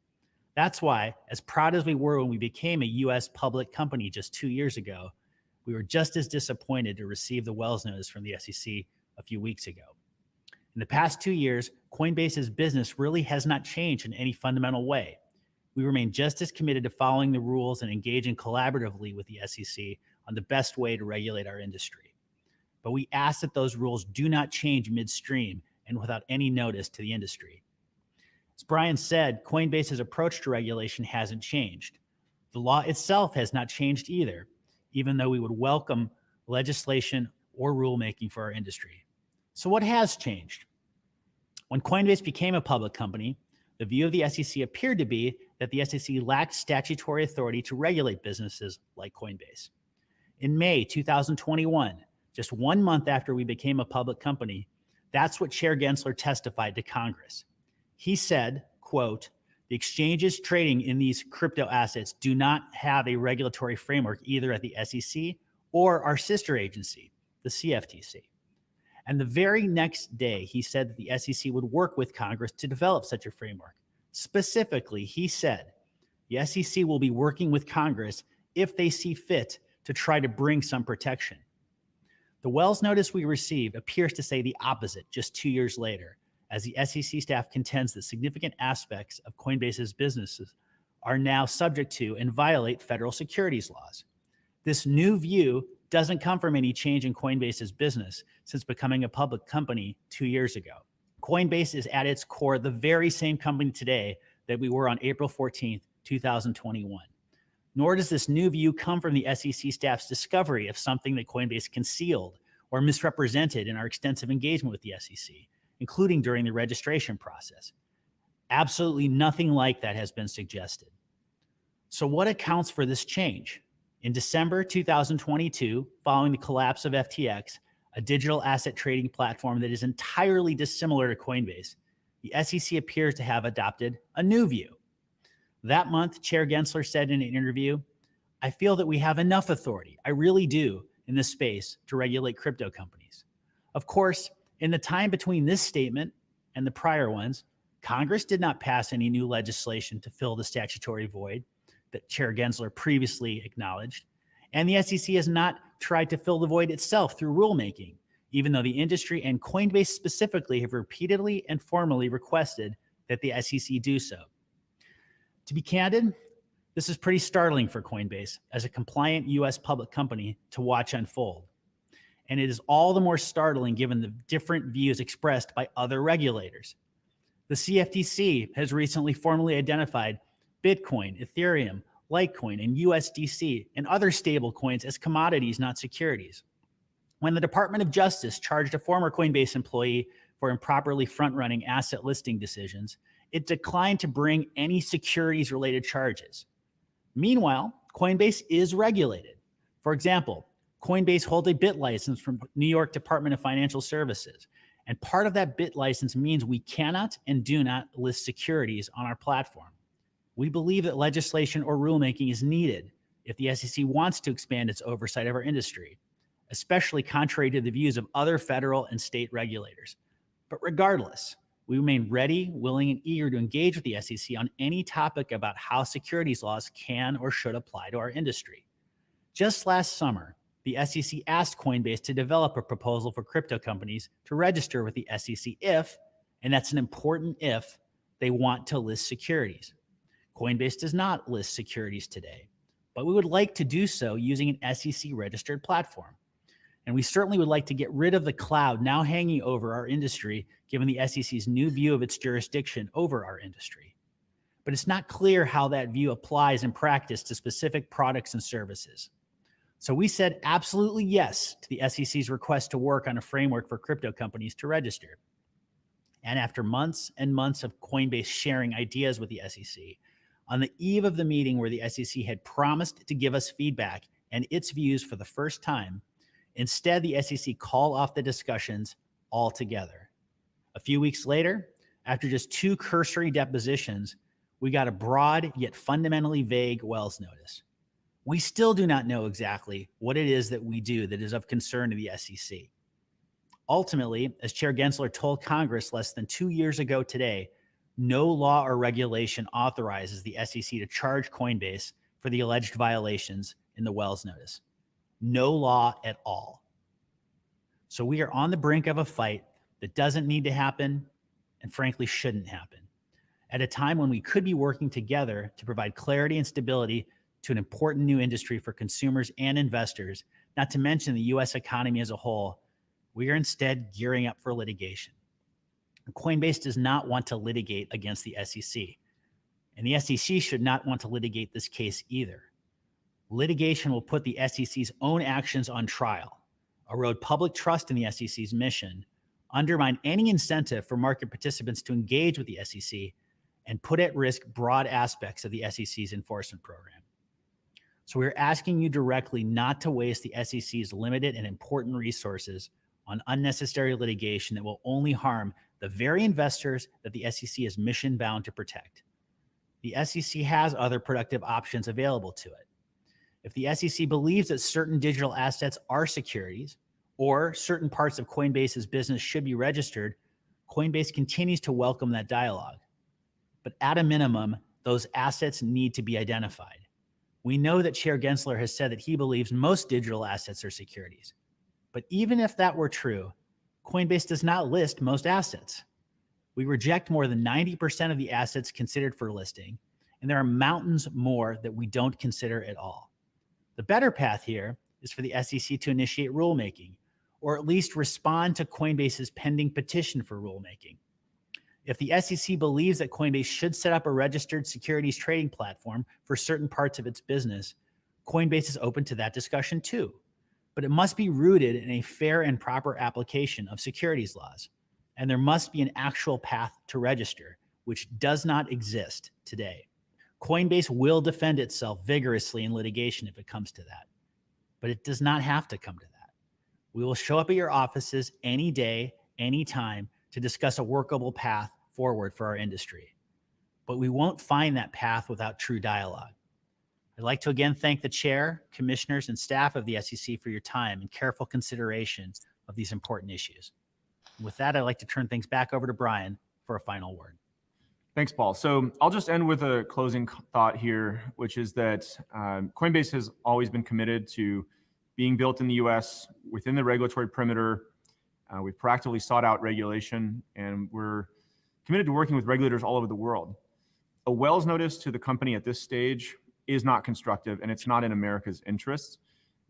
That's why, as proud as we were when we became a US public company just 2 years ago, we were just as disappointed to receive the Wells notice from the SEC a few weeks ago. In the past 2 years, Coinbase's business really has not changed in any fundamental way. We remain just as committed to following the rules and engaging collaboratively with the SEC on the best way to regulate our industry. But we ask that those rules do not change midstream and without any notice to the industry. As Brian said, Coinbase's approach to regulation hasn't changed. The law itself has not changed either, even though we would welcome legislation or rulemaking for our industry. So what has changed? When Coinbase became a public company, the view of the SEC appeared to be that the SEC lacked statutory authority to regulate businesses like Coinbase. In May 2021, just 1 month after we became a public company, that's what Chair Gensler testified to Congress. He said, quote, "The exchanges trading in these crypto assets do not have a regulatory framework either at the SEC or our sister agency, the CFTC." And the very next day, he said that the SEC would work with Congress to develop such a framework. Specifically, he said, the SEC will be working with Congress if they see fit to try to bring some protection. The Wells notice we received appears to say the opposite just 2 years later, as the SEC staff contends that significant aspects of Coinbase's businesses are now subject to and violate federal securities laws. This new view doesn't come from any change in Coinbase's business since becoming a public company 2 years ago. Coinbase is at its core the very same company today that we were on April 14th, 2021. Nor does this new view come from the SEC staff's discovery of something that Coinbase concealed or misrepresented in our extensive engagement with the SEC, including during the registration process. Absolutely nothing like that has been suggested. So what accounts for this change? In December 2022, following the collapse of FTX, a digital asset trading platform that is entirely dissimilar to Coinbase, the SEC appears to have adopted a new view. That month, Chair Gensler said in an interview, "I feel that we have enough authority, I really do, in this space to regulate crypto companies." Of course, in the time between this statement and the prior ones, Congress did not pass any new legislation to fill the statutory void that Chair Gensler previously acknowledged, and the SEC has not tried to fill the void itself through rulemaking, even though the industry and Coinbase specifically have repeatedly and formally requested that the SEC do so. To be candid, this is pretty startling for Coinbase as a compliant US public company to watch unfold. And it is all the more startling given the different views expressed by other regulators. The CFTC has recently formally identified Bitcoin, Ethereum, Litecoin, and USDC and other stable coins as commodities, not securities. When the Department of Justice charged a former Coinbase employee for improperly front-running asset listing decisions, it declined to bring any securities-related charges. Meanwhile, Coinbase is regulated. For example, Coinbase holds a BIT license from New York Department of Financial Services. And part of that BIT license means we cannot and do not list securities on our platform. We believe that legislation or rulemaking is needed if the SEC wants to expand its oversight of our industry, especially contrary to the views of other federal and state regulators. But regardless, we remain ready, willing, and eager to engage with the SEC on any topic about how securities laws can or should apply to our industry. Just last summer, the SEC asked Coinbase to develop a proposal for crypto companies to register with the SEC if, and that's an important if, they want to list securities. Coinbase does not list securities today, but we would like to do so using an SEC-registered platform. And we certainly would like to get rid of the cloud now hanging over our industry, given the SEC's new view of its jurisdiction over our industry. But it's not clear how that view applies in practice to specific products and services. So we said absolutely yes to the SEC's request to work on a framework for crypto companies to register. And after months and months of Coinbase sharing ideas with the SEC, on the eve of the meeting where the SEC had promised to give us feedback and its views for the first time, instead, the SEC called off the discussions altogether. A few weeks later, after just 2 cursory depositions, we got a broad yet fundamentally vague Wells notice. We still do not know exactly what it is that we do that is of concern to the SEC. Ultimately, as Chair Gensler told Congress less than 2 years ago today, no law or regulation authorizes the SEC to charge Coinbase for the alleged violations in the Wells notice. No law at all. So we are on the brink of a fight that doesn't need to happen and frankly shouldn't happen at a time when we could be working together to provide clarity and stability to an important new industry for consumers and investors, not to mention the US economy as a whole. We are instead gearing up for litigation. Coinbase does not want to litigate against the SEC, and the SEC should not want to litigate this case either. Litigation will put the SEC's own actions on trial, erode public trust in the SEC's mission, undermine any incentive for market participants to engage with the SEC, and put at risk broad aspects of the SEC's enforcement program. So we're asking you directly not to waste the SEC's limited and important resources on unnecessary litigation that will only harm the very investors that the SEC is mission-bound to protect. The SEC has other productive options available to it. If the SEC believes that certain digital assets are securities or certain parts of Coinbase's business should be registered, Coinbase continues to welcome that dialogue. But at a minimum, those assets need to be identified. We know that Chair Gensler has said that he believes most digital assets are securities. But even if that were true, Coinbase does not list most assets. We reject more than 90% of the assets considered for listing, and there are mountains more that we don't consider at all. The better path here is for the SEC to initiate rulemaking, or at least respond to Coinbase's pending petition for rulemaking. If the SEC believes that Coinbase should set up a registered securities trading platform for certain parts of its business, Coinbase is open to that discussion too. But it must be rooted in a fair and proper application of securities laws. And there must be an actual path to register, which does not exist today. Coinbase will defend itself vigorously in litigation if it comes to that. But it does not have to come to that. We will show up at your offices any day, any time to discuss a workable path forward for our industry. But we won't find that path without true dialogue. I'd like to again thank the chair, commissioners, and staff of the SEC for your time and careful consideration of these important issues. With that, I'd like to turn things back over to Brian for a final word. Thanks, Paul. So I'll just end with a closing thought here, which is that Coinbase has always been committed to being built in the US within the regulatory perimeter. We've proactively sought out regulation, and we're committed to working with regulators all over the world. A Wells notice to the company at this stage is not constructive, and it's not in America's interests.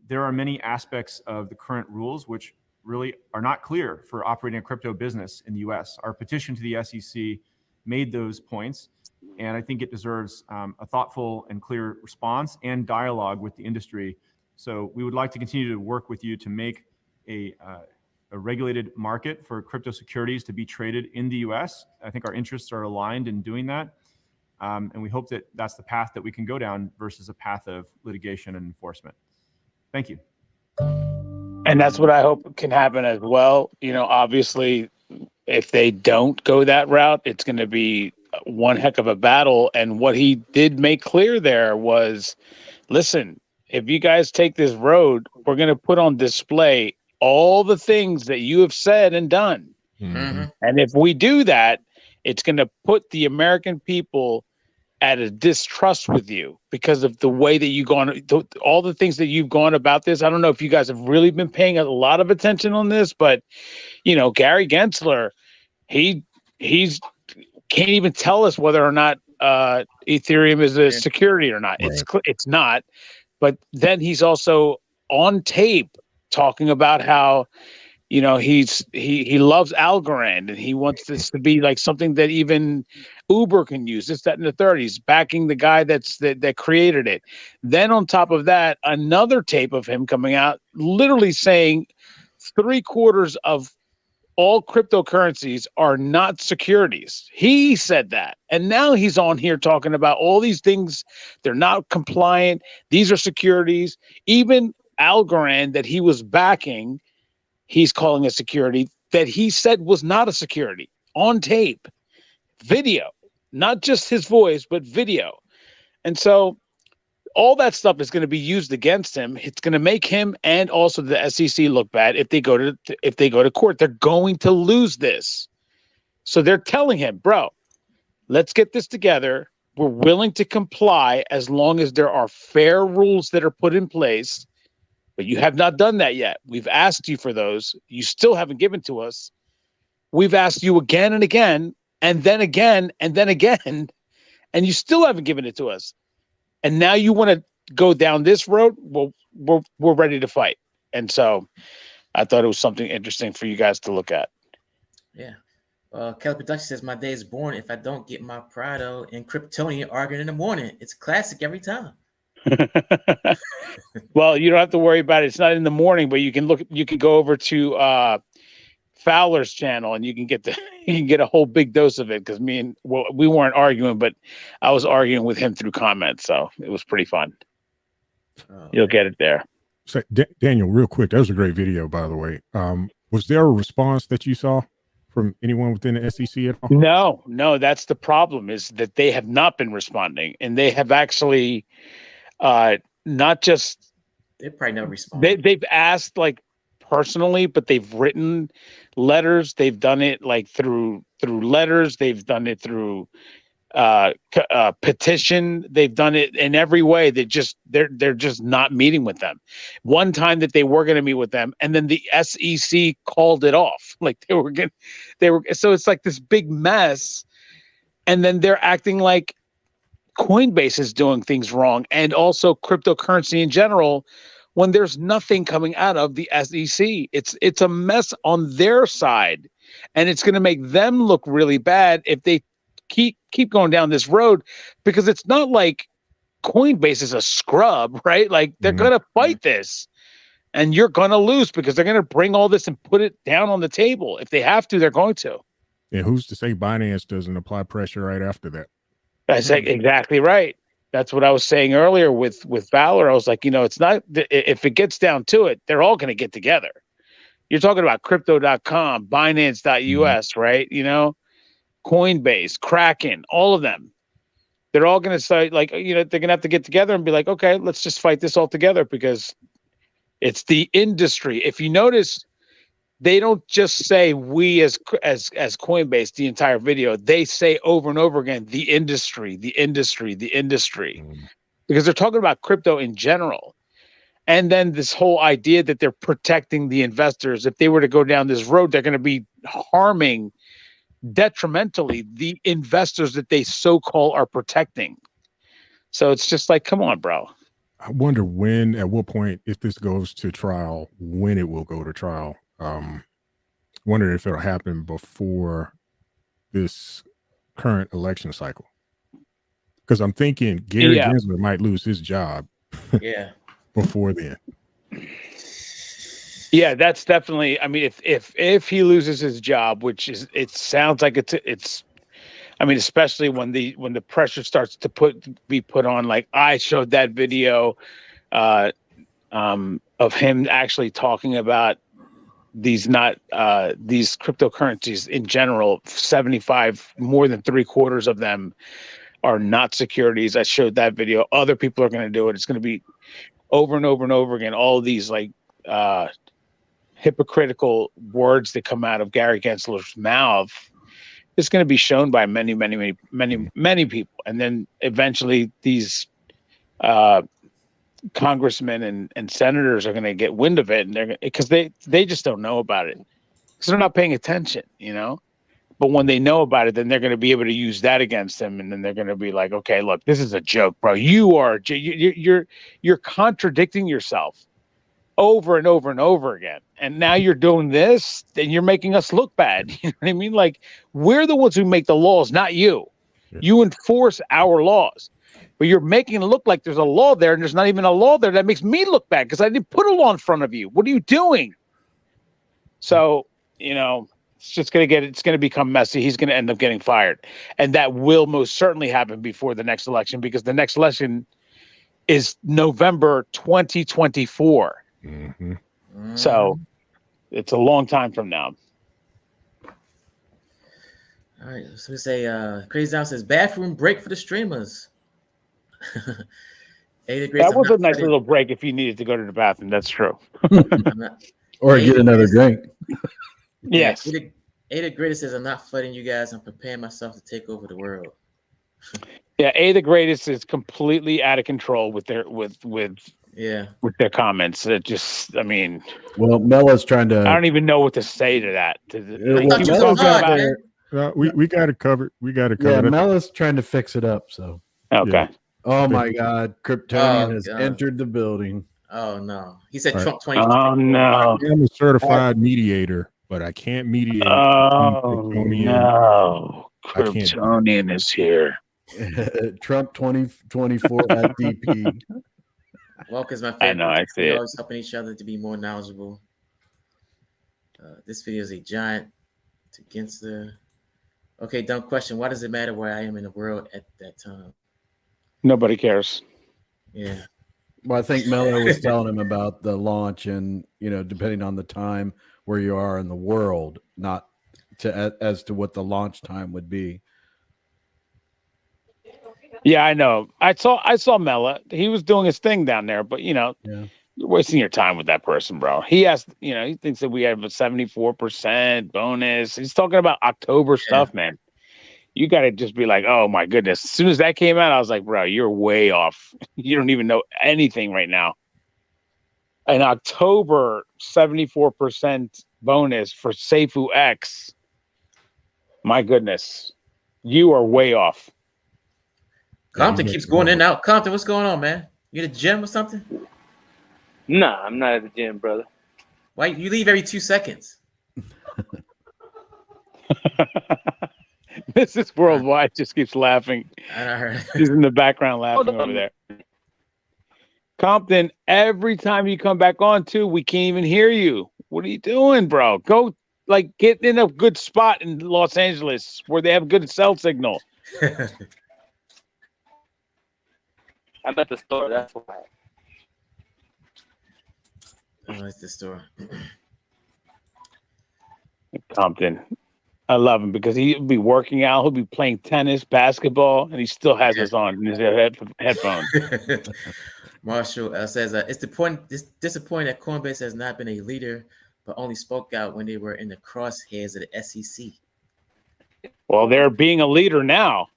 There are many aspects of the current rules which really are not clear for operating a crypto business in the US. Our petition to the SEC made those points, and I think it deserves a thoughtful and clear response and dialogue with the industry. So we would like to continue to work with you to make a regulated market for crypto securities to be traded in the US. I think our interests are aligned in doing that. And we hope that that's the path that we can go down versus a path of litigation and enforcement. Thank Thank you. And that's what I hope can happen as well. You know, obviously, if they don't go that route, it's going to be one heck of a battle. And what he did make clear there was, listen, if you guys take this road, we're going to put on display all the things that you have said and done. Mm-hmm. And if we do that, it's going to put the American people at a distrust with you because of the way that you've gone, all the things that you've gone about this. I don't know if you guys have really been paying a lot of attention on this, but you know, Gary Gensler, he's can't even tell us whether or not Ethereum is a security or not. Right. It's not. But then he's also on tape talking about how, you know, he loves Algorand and he wants this to be like something that even Uber can use. This, that, and the 30s, backing the guy that created it. Then on top of that, another tape of him coming out, literally saying 3/4 of all cryptocurrencies are not securities. He said that. And now he's on here talking about all these things. They're not compliant. These are securities. Even Algorand that he was backing, he's calling a security that he said was not a security on tape, video, not just his voice, but video. And so all that stuff is going to be used against him. It's going to make him and also the SEC look bad if they go to court. They're going to lose this. So they're telling him, bro, let's get this together. We're willing to comply as long as there are fair rules that are put in place. But you have not done that yet. We've asked you for those. You still haven't given to us. We've asked you again and again, and then again, and then again, and you still haven't given it to us. And now you want to go down this road? Well, we're ready to fight. And so I thought it was something interesting for you guys to look at. Yeah. Kelly Production says, my day is born if I don't get my Prado and Kryptonian arguing in the morning. It's classic every time. Well, you don't have to worry about it. It's not in the morning, but you can go over to Fowler's channel and you can get a whole big dose of it, because we weren't arguing, but I was arguing with him through comments, so it was pretty fun. You'll get it there. So, Daniel, real quick, that was a great video, by the way. Was there a response that you saw from anyone within the SEC at all? No, that's the problem, is that they have not been responding, and they have actually not just they probably never responded. They've asked like personally, but they've written letters. They've done it like through letters. They've done it through petition. They've done it in every way. They're just not meeting with them. One time that they were going to meet with them, and then the SEC called it off. Like they were so it's like this big mess, and then they're acting like Coinbase is doing things wrong, and also cryptocurrency in general, when there's nothing coming out of the SEC. It's a mess on their side, and it's going to make them look really bad if they keep going down this road, because it's not like Coinbase is a scrub, right? Like they're going to fight this, and you're going to lose, because they're going to bring all this and put it down on the table. If they have to, they're going to. And who's to say Binance doesn't apply pressure right after that? That's exactly right. That's what I was saying earlier with Fowler. I was like, it's not, if it gets down to it, they're all going to get together. You're talking about crypto.com, Binance.us, right? Coinbase, Kraken, all of them. They're all going to say, like, they're going to have to get together and be like, okay, let's just fight this all together, because it's the industry. If you notice, they don't just say we as Coinbase the entire video. They say over and over again, the industry, because they're talking about crypto in general. And then this whole idea that they're protecting the investors. If they were to go down this road, they're going to be harming detrimentally the investors that they so-called are protecting. So it's just like, come on, bro. I wonder at what point, if this goes to trial, when it will go to trial. Wondering if it'll happen before this current election cycle, because I'm thinking Gary Gensler might lose his job before then. Yeah, that's definitely, I mean, if he loses his job, which is, it sounds like it's I mean, especially when the pressure starts to be put on, like I showed that video of him actually talking about these cryptocurrencies in general. 75, more than 3/4 of them are not securities. I showed that video. Other people are going to do it. It's going to be over and over and over again. All these like hypocritical words that come out of Gary Gensler's mouth. It's going to be shown by many people, and then eventually these congressmen and senators are going to get wind of it, and they're because they just don't know about it because they're not paying attention, you know. But when they know about it, then they're going to be able to use that against them, and then they're going to be like, "Okay, look, this is a joke, bro. You're contradicting yourself over and over and over again, and now you're doing this, and you're making us look bad." You know what I mean? Like, we're the ones who make the laws, not you. Yeah. You enforce our laws, but you're making it look like there's a law there, and there's not even a law there. That makes me look bad because I didn't put a law in front of you. What are you doing? So, you know. It's going to become messy. He's going to end up getting fired. And that will most certainly happen before the next election, because the next election is November 2024. Mm-hmm. So it's a long time from now. All right. So we say, Crazy Down says, bathroom break for the streamers. That was a nice little break if you needed to go to the bathroom. That's true. Or get another drink. Yes. A the Greatest says, I'm not flooding you guys. I'm preparing myself to take over the world. Yeah, A the Greatest is completely out of control with their their comments. It just, I mean, well, Mella's trying to. I don't even know what to say to that. We got it covered. Yeah, Mella's trying to fix it up. So okay. Yeah. Oh my God, Kryptonian has entered the building. Oh no, he said Trump 20. Oh no, I'm a certified mediator, but I can't mediate. Oh no, Kryptonian is here. Trump 2024 at DP. Well, because my family, I know, I see it. Always helping each other to be more knowledgeable. This video is a giant against the. Okay, dumb question. Why does it matter where I am in the world at that time? Nobody cares. Yeah. Well, I think Mello was telling him about the launch, and depending on the time where you are in the world, not as to what the launch time would be. Yeah, I know. I saw Mella. He was doing his thing down there, but you're wasting your time with that person, bro. He he thinks that we have a 74% bonus. He's talking about October stuff, man. You got to just be like, oh my goodness. As soon as that came out, I was like, bro, you're way off. You don't even know anything right now. In October, 74% bonus for Seifu X. My goodness. You are way off. Compton keeps going in and out. Compton, what's going on, man? You at the gym or something? Nah, I'm not at the gym, brother. Why you leave every 2 seconds? Mrs. Worldwide just keeps laughing. She's in the background laughing over there. Compton, every time you come back on too, we can't even hear you. What are you doing, bro? Go get in a good spot in Los Angeles where they have good cell signal. I'm at the store, that's why. Oh, it's the store. Compton. I love him because he'll be working out, he'll be playing tennis, basketball, and he still has us on in his headphones. Marshall says, it's disappointing that Coinbase has not been a leader, but only spoke out when they were in the crosshairs of the SEC. Well, they're being a leader now.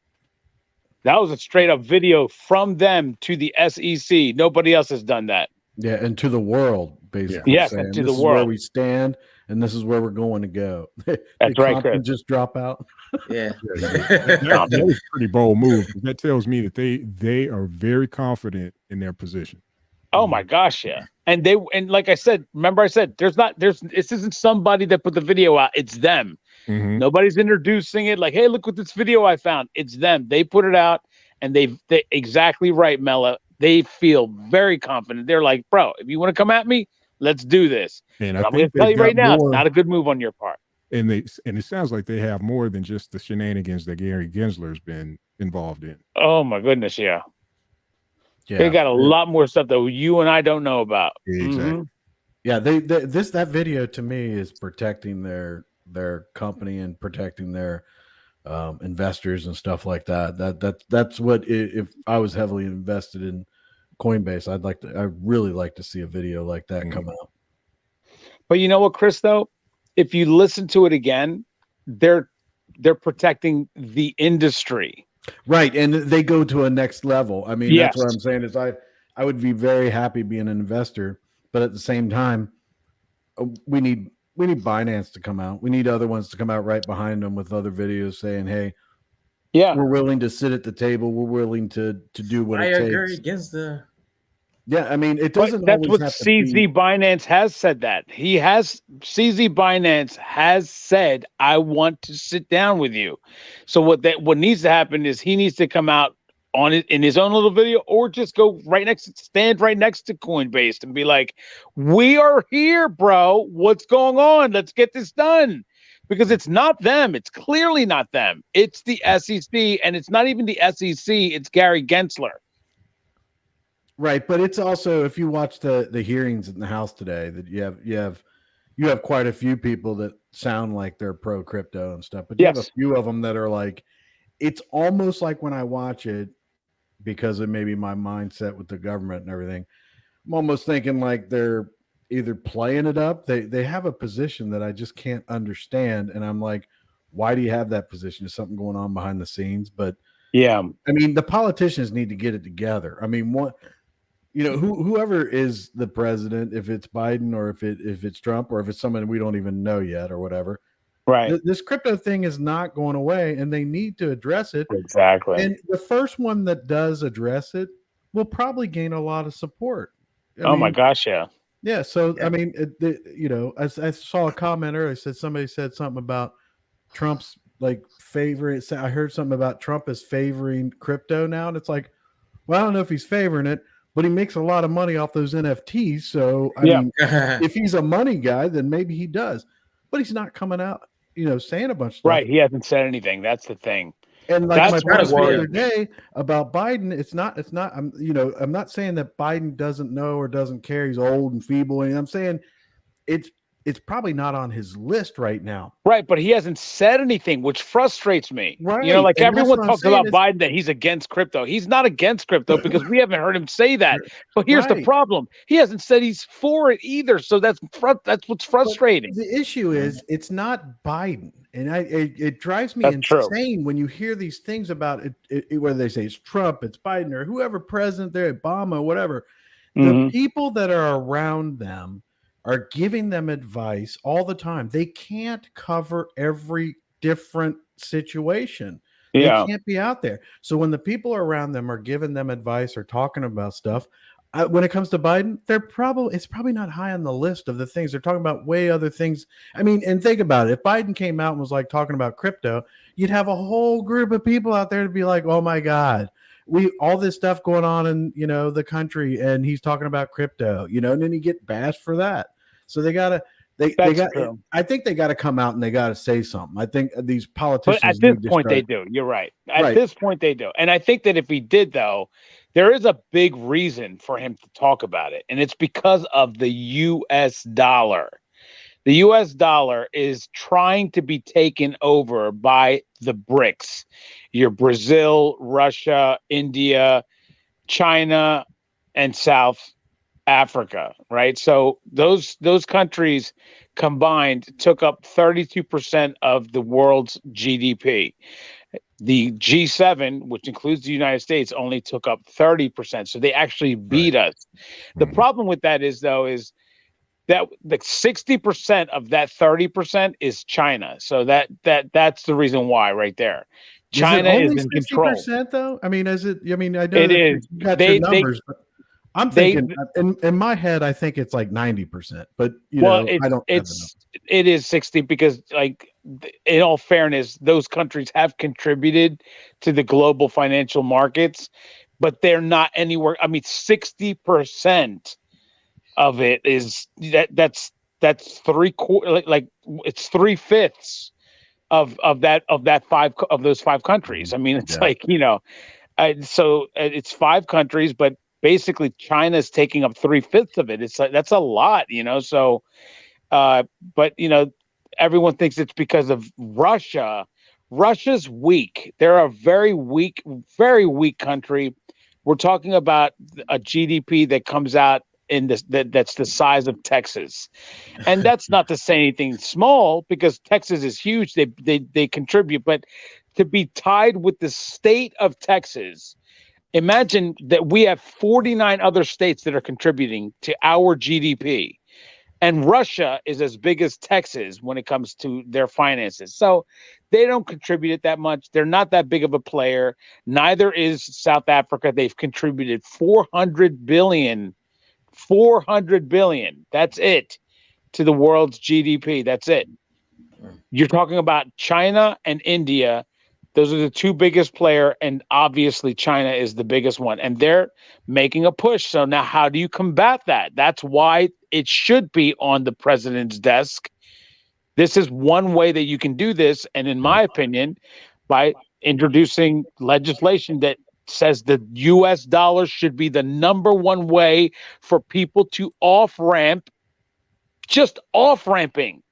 That was a straight up video from them to the SEC. Nobody else has done that. Yeah, and to the world, basically. Yes, and to the world. Where we stand, and this is where we're going to go. That's right, Chris. Just drop out. Yeah. That was a pretty bold move. That tells me that they are very confident in their position. Oh my gosh, yeah. And like I said, remember I said this isn't somebody that put the video out, it's them. Mm-hmm. Nobody's introducing it like, hey, look what this video I found. It's them. They put it out, and they exactly right, Mella. They feel very confident. They're like, bro, if you want to come at me, let's do this. And I'm going to tell you right now, it's not a good move on your part. And it sounds like they have more than just the shenanigans that Gary Gensler's been involved in. Oh my goodness, yeah. They got a lot more stuff that you and I don't know about. Exactly. Mm-hmm. Yeah, that video to me is protecting their company and protecting their investors and stuff like that. That's what if I was heavily invested in Coinbase, I'd really like to see a video like that come out. But you know what, Chris, though, if you listen to it again, they're protecting the industry. Right, and they go to a next level. I mean, Yes. that's what I'm saying is I would be very happy being an investor, but at the same time, we need Binance to come out. We need other ones to come out right behind them with other videos saying, "Hey, yeah, we're willing to sit at the table. We're willing to do what I it agree takes." against the. Yeah, I mean, it doesn't. But that's always what have to CZ be. Binance has said. That CZ Binance has said, "I want to sit down with you." So what needs to happen is he needs to come out on it in his own little video, or just stand right next to Coinbase and be like, "We are here, bro. What's going on? Let's get this done." Because it's not them. It's clearly not them. It's the SEC, and it's not even the SEC. It's Gary Gensler. Right, but it's also, if you watch the hearings in the House today, that you have quite a few people that sound like they're pro crypto and stuff, but you have a few of them that are like, it's almost like when I watch it, because of maybe my mindset with the government and everything, I'm almost thinking like they're either playing it up. They have a position that I just can't understand, and I'm like, why do you have that position? Is something going on behind the scenes? But yeah, I mean, the politicians need to get it together. I mean, whoever is the president, if it's Biden or if it's Trump or if it's someone we don't even know yet or whatever, right? This crypto thing is not going away, and they need to address it. Exactly. And the first one that does address it will probably gain a lot of support. My gosh, yeah. Yeah. So I mean, I saw a comment earlier. Somebody said something about Trump's like favorite. I heard something about Trump is favoring crypto now, and it's like, well, I don't know if he's favoring it, but he makes a lot of money off those NFTs. So I mean, if he's a money guy, then maybe he does. But he's not coming out, saying a bunch of stuff. Right. He hasn't said anything. That's the thing. And like that's my post the other day about Biden, it's not. I'm not saying that Biden doesn't know or doesn't care. He's old and feeble, and I'm saying it's probably not on his list right now. Right, but he hasn't said anything, which frustrates me. Right. Like and everyone talks about Biden that he's against crypto. He's not against crypto because we haven't heard him say that. But here's the problem. He hasn't said he's for it either. So that's what's frustrating. But the issue is it's not Biden. And it drives me insane when you hear these things about it, whether they say it's Trump, it's Biden, or whoever president there, Obama, whatever. The people that are around them are giving them advice all the time. They can't cover every different situation. Yeah. They can't be out there. So when the people around them are giving them advice or talking about stuff, when it comes to Biden, it's probably not high on the list of the things they're talking about. Way other things. I mean, and think about it. If Biden came out and was like talking about crypto, you'd have a whole group of people out there to be like, "Oh my God, all this stuff going on in the country, and he's talking about crypto," and then you get bashed for that. So they gotta. I think they got to come out and they got to say something. I think these politicians. But at this point, they do. You're right. At this point, they do. And I think that if he did, though, there is a big reason for him to talk about it, and it's because of the U.S. dollar. The U.S. dollar is trying to be taken over by the BRICS. Your Brazil, Russia, India, China, and South Africa, right? So those countries combined took up 32% of the world's GDP. The G7, which includes the United States, only took up 30%. So they actually beat us. The problem with that is that the 60% of that 30% is China. So that's the reason why right there. China is in control. 60% though? I mean, is it? I mean, I know it is. You got your numbers, but I'm thinking in my head, I think it's like 90%. But I don't. It is 60 because, like, in all fairness, those countries have contributed to the global financial markets, but they're not anywhere. I mean, 60% of it is that's three quarters, like it's 3/5 of those five countries. I mean, it's so it's 5 countries, but basically China's taking up 3/5 of it. It's like, that's a lot, So, but everyone thinks it's because of Russia. Russia's weak. They're a very weak country. We're talking about a GDP that comes out in this that's the size of Texas, and that's not to say anything small because Texas is huge. They contribute, but to be tied with the state of Texas, imagine that we have 49 other states that are contributing to our GDP. And Russia is as big as Texas when it comes to their finances. So they don't contribute it that much. They're not that big of a player. Neither is South Africa. They've contributed 400 billion. 400 billion. That's it to the world's GDP. That's it. You're talking about China and India. Those are the two biggest player, and obviously China is the biggest one, and they're making a push. So now how do you combat that? That's why it should be on the president's desk. This is one way that you can do this, and in my opinion, by introducing legislation that says the U.S. dollar should be the number one way for people to off-ramp. Just off-ramping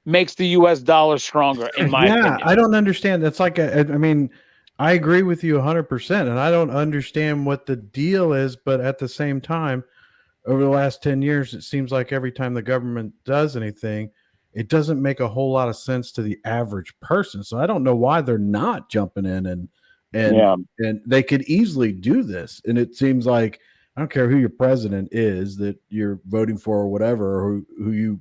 makes the U.S. dollar stronger, in my opinion. I don't understand. That's like I agree with you 100%, and I don't understand what the deal is. But at the same time, over the last 10 years, it seems like every time the government does anything, it doesn't make a whole lot of sense to the average person. So I don't know why they're not jumping in and they could easily do this. And it seems like I don't care who your president is that you're voting for or whatever, or who you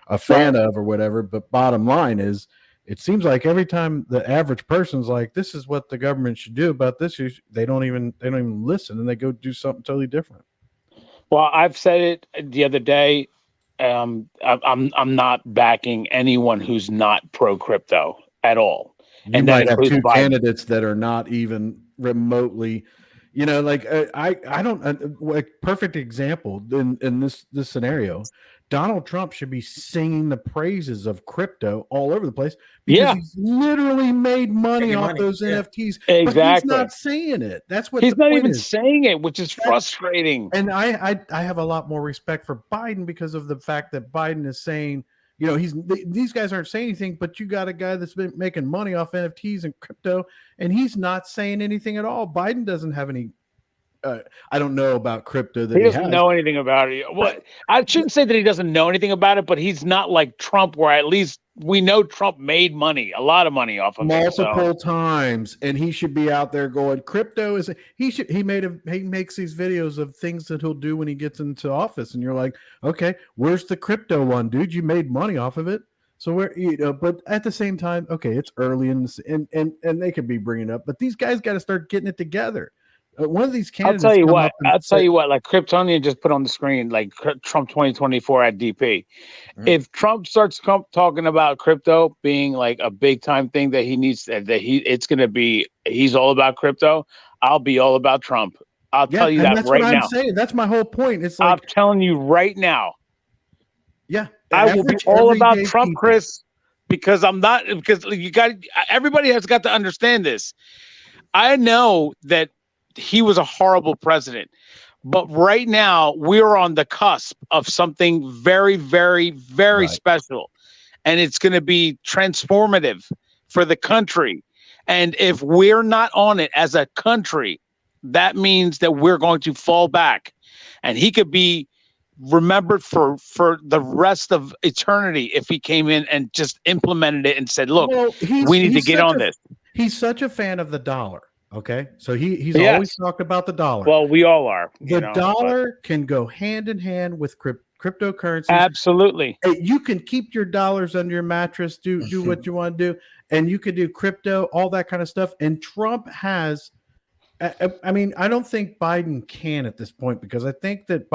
a fan of or whatever. But bottom line is, it seems like every time the average person's like, this is what the government should do about this issue, they don't even listen, and they go do something totally different. Well, I've said it the other day. I'm not backing anyone who's not pro crypto at all. You might have two candidates that are not even remotely, I don't. Like perfect example in this scenario, Donald Trump should be singing the praises of crypto all over the place because he's literally made money off those NFTs. Exactly. But he's not saying it. That's what he's not even is. saying it, which is frustrating. And I have a lot more respect for Biden because of the fact that Biden is saying, these guys aren't saying anything, but you got a guy that's been making money off NFTs and crypto, and he's not saying anything at all. Biden doesn't have any. I don't know about crypto that he doesn't know anything about it. Well, I shouldn't say that he doesn't know anything about it, but he's not like Trump, where at least we know Trump made money, a lot of money off of multiple times, and he should be out there going, crypto is. He makes these videos of things that he'll do when he gets into office, and you're like, okay, where's the crypto one, dude? You made money off of it. So but at the same time, okay, it's early and they could be bringing it up, but these guys got to start getting it together. One of these candidates. I'll tell you what. Like Kryptonian just put on the screen, like Trump 2024 at DP. If Trump starts talking about crypto being like a big time thing that he needs, it's going to be, he's all about crypto. I'll be all about Trump. I'll tell you that that's right what now. I'm saying. That's my whole point. It's like, I'm telling you right now. Yeah, I will be all about Trump, Chris, because everybody has got to understand this. I know that he was a horrible president, but right now we're on the cusp of something very, very, very special, and it's going to be transformative for the country. And if we're not on it as a country, that means that we're going to fall back, and he could be remembered for the rest of eternity if he came in and just implemented it and said, look, we need to get on this. He's such a fan of the dollar. Okay, so he's always talked about the dollar. Well, we all are. The dollar can go hand in hand with cryptocurrency. Absolutely. You can keep your dollars under your mattress, do what you want to do, and you can do crypto, all that kind of stuff. And Trump has, I mean, I don't think Biden can at this point, because I think that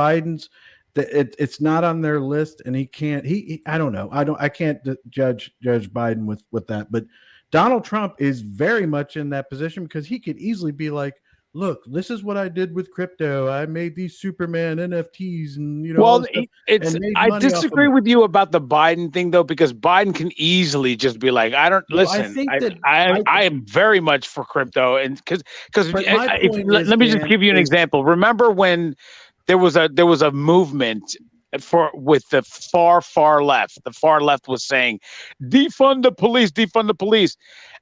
it's not on their list, and he can't. I don't know. I can't judge Biden with that, but Donald Trump is very much in that position, because he could easily be like, look, this is what I did with crypto. I made these Superman NFTs and, you know, all Well, this stuff, it's and made I money off of disagree it. with you about the Biden thing though, because Biden can easily just be like, I don't Well, I listen. think that I am very much for crypto, and because But my point let is, me just man, give you an is- example. Remember when there was a movement with the far left. The far left was saying, defund the police, defund the police.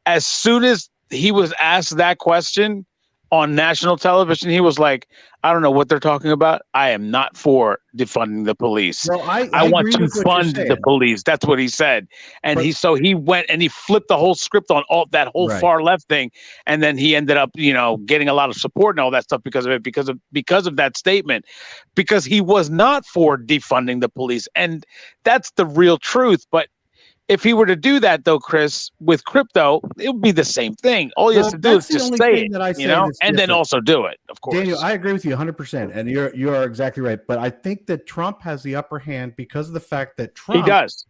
As soon as he was asked that question on national television, he was like, I don't know what they're talking about. I am not for defunding the police. Well, I want agree to with what you're fund the saying. police. That's what he said. And But- he went and he flipped the whole script on all that whole Right. far left thing. And then he ended up, getting a lot of support and all that stuff because of it, because of that statement, because he was not for defunding the police. And that's the real truth. But if he were to do that, though, Chris, with crypto, it would be the same thing. All he has to do is that's the just only say thing it, that I say and that's then different. also do it, of course. Daniel, I agree with you 100%, and you are exactly right. But I think that Trump has the upper hand because of the fact that Trump he has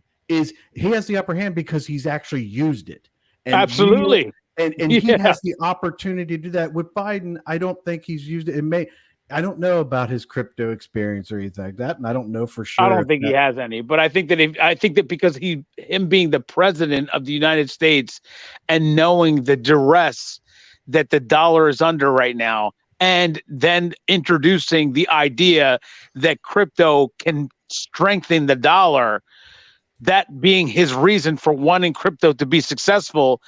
the upper hand because he's actually used it. And Absolutely. And he has the opportunity to do that. With Biden, I don't think he's used it. I don't know about his crypto experience or anything like that, and I don't know for sure. I don't think he has any, but I think that because him being the president of the United States and knowing the duress that the dollar is under right now, and then introducing the idea that crypto can strengthen the dollar, that being his reason for wanting crypto to be successful,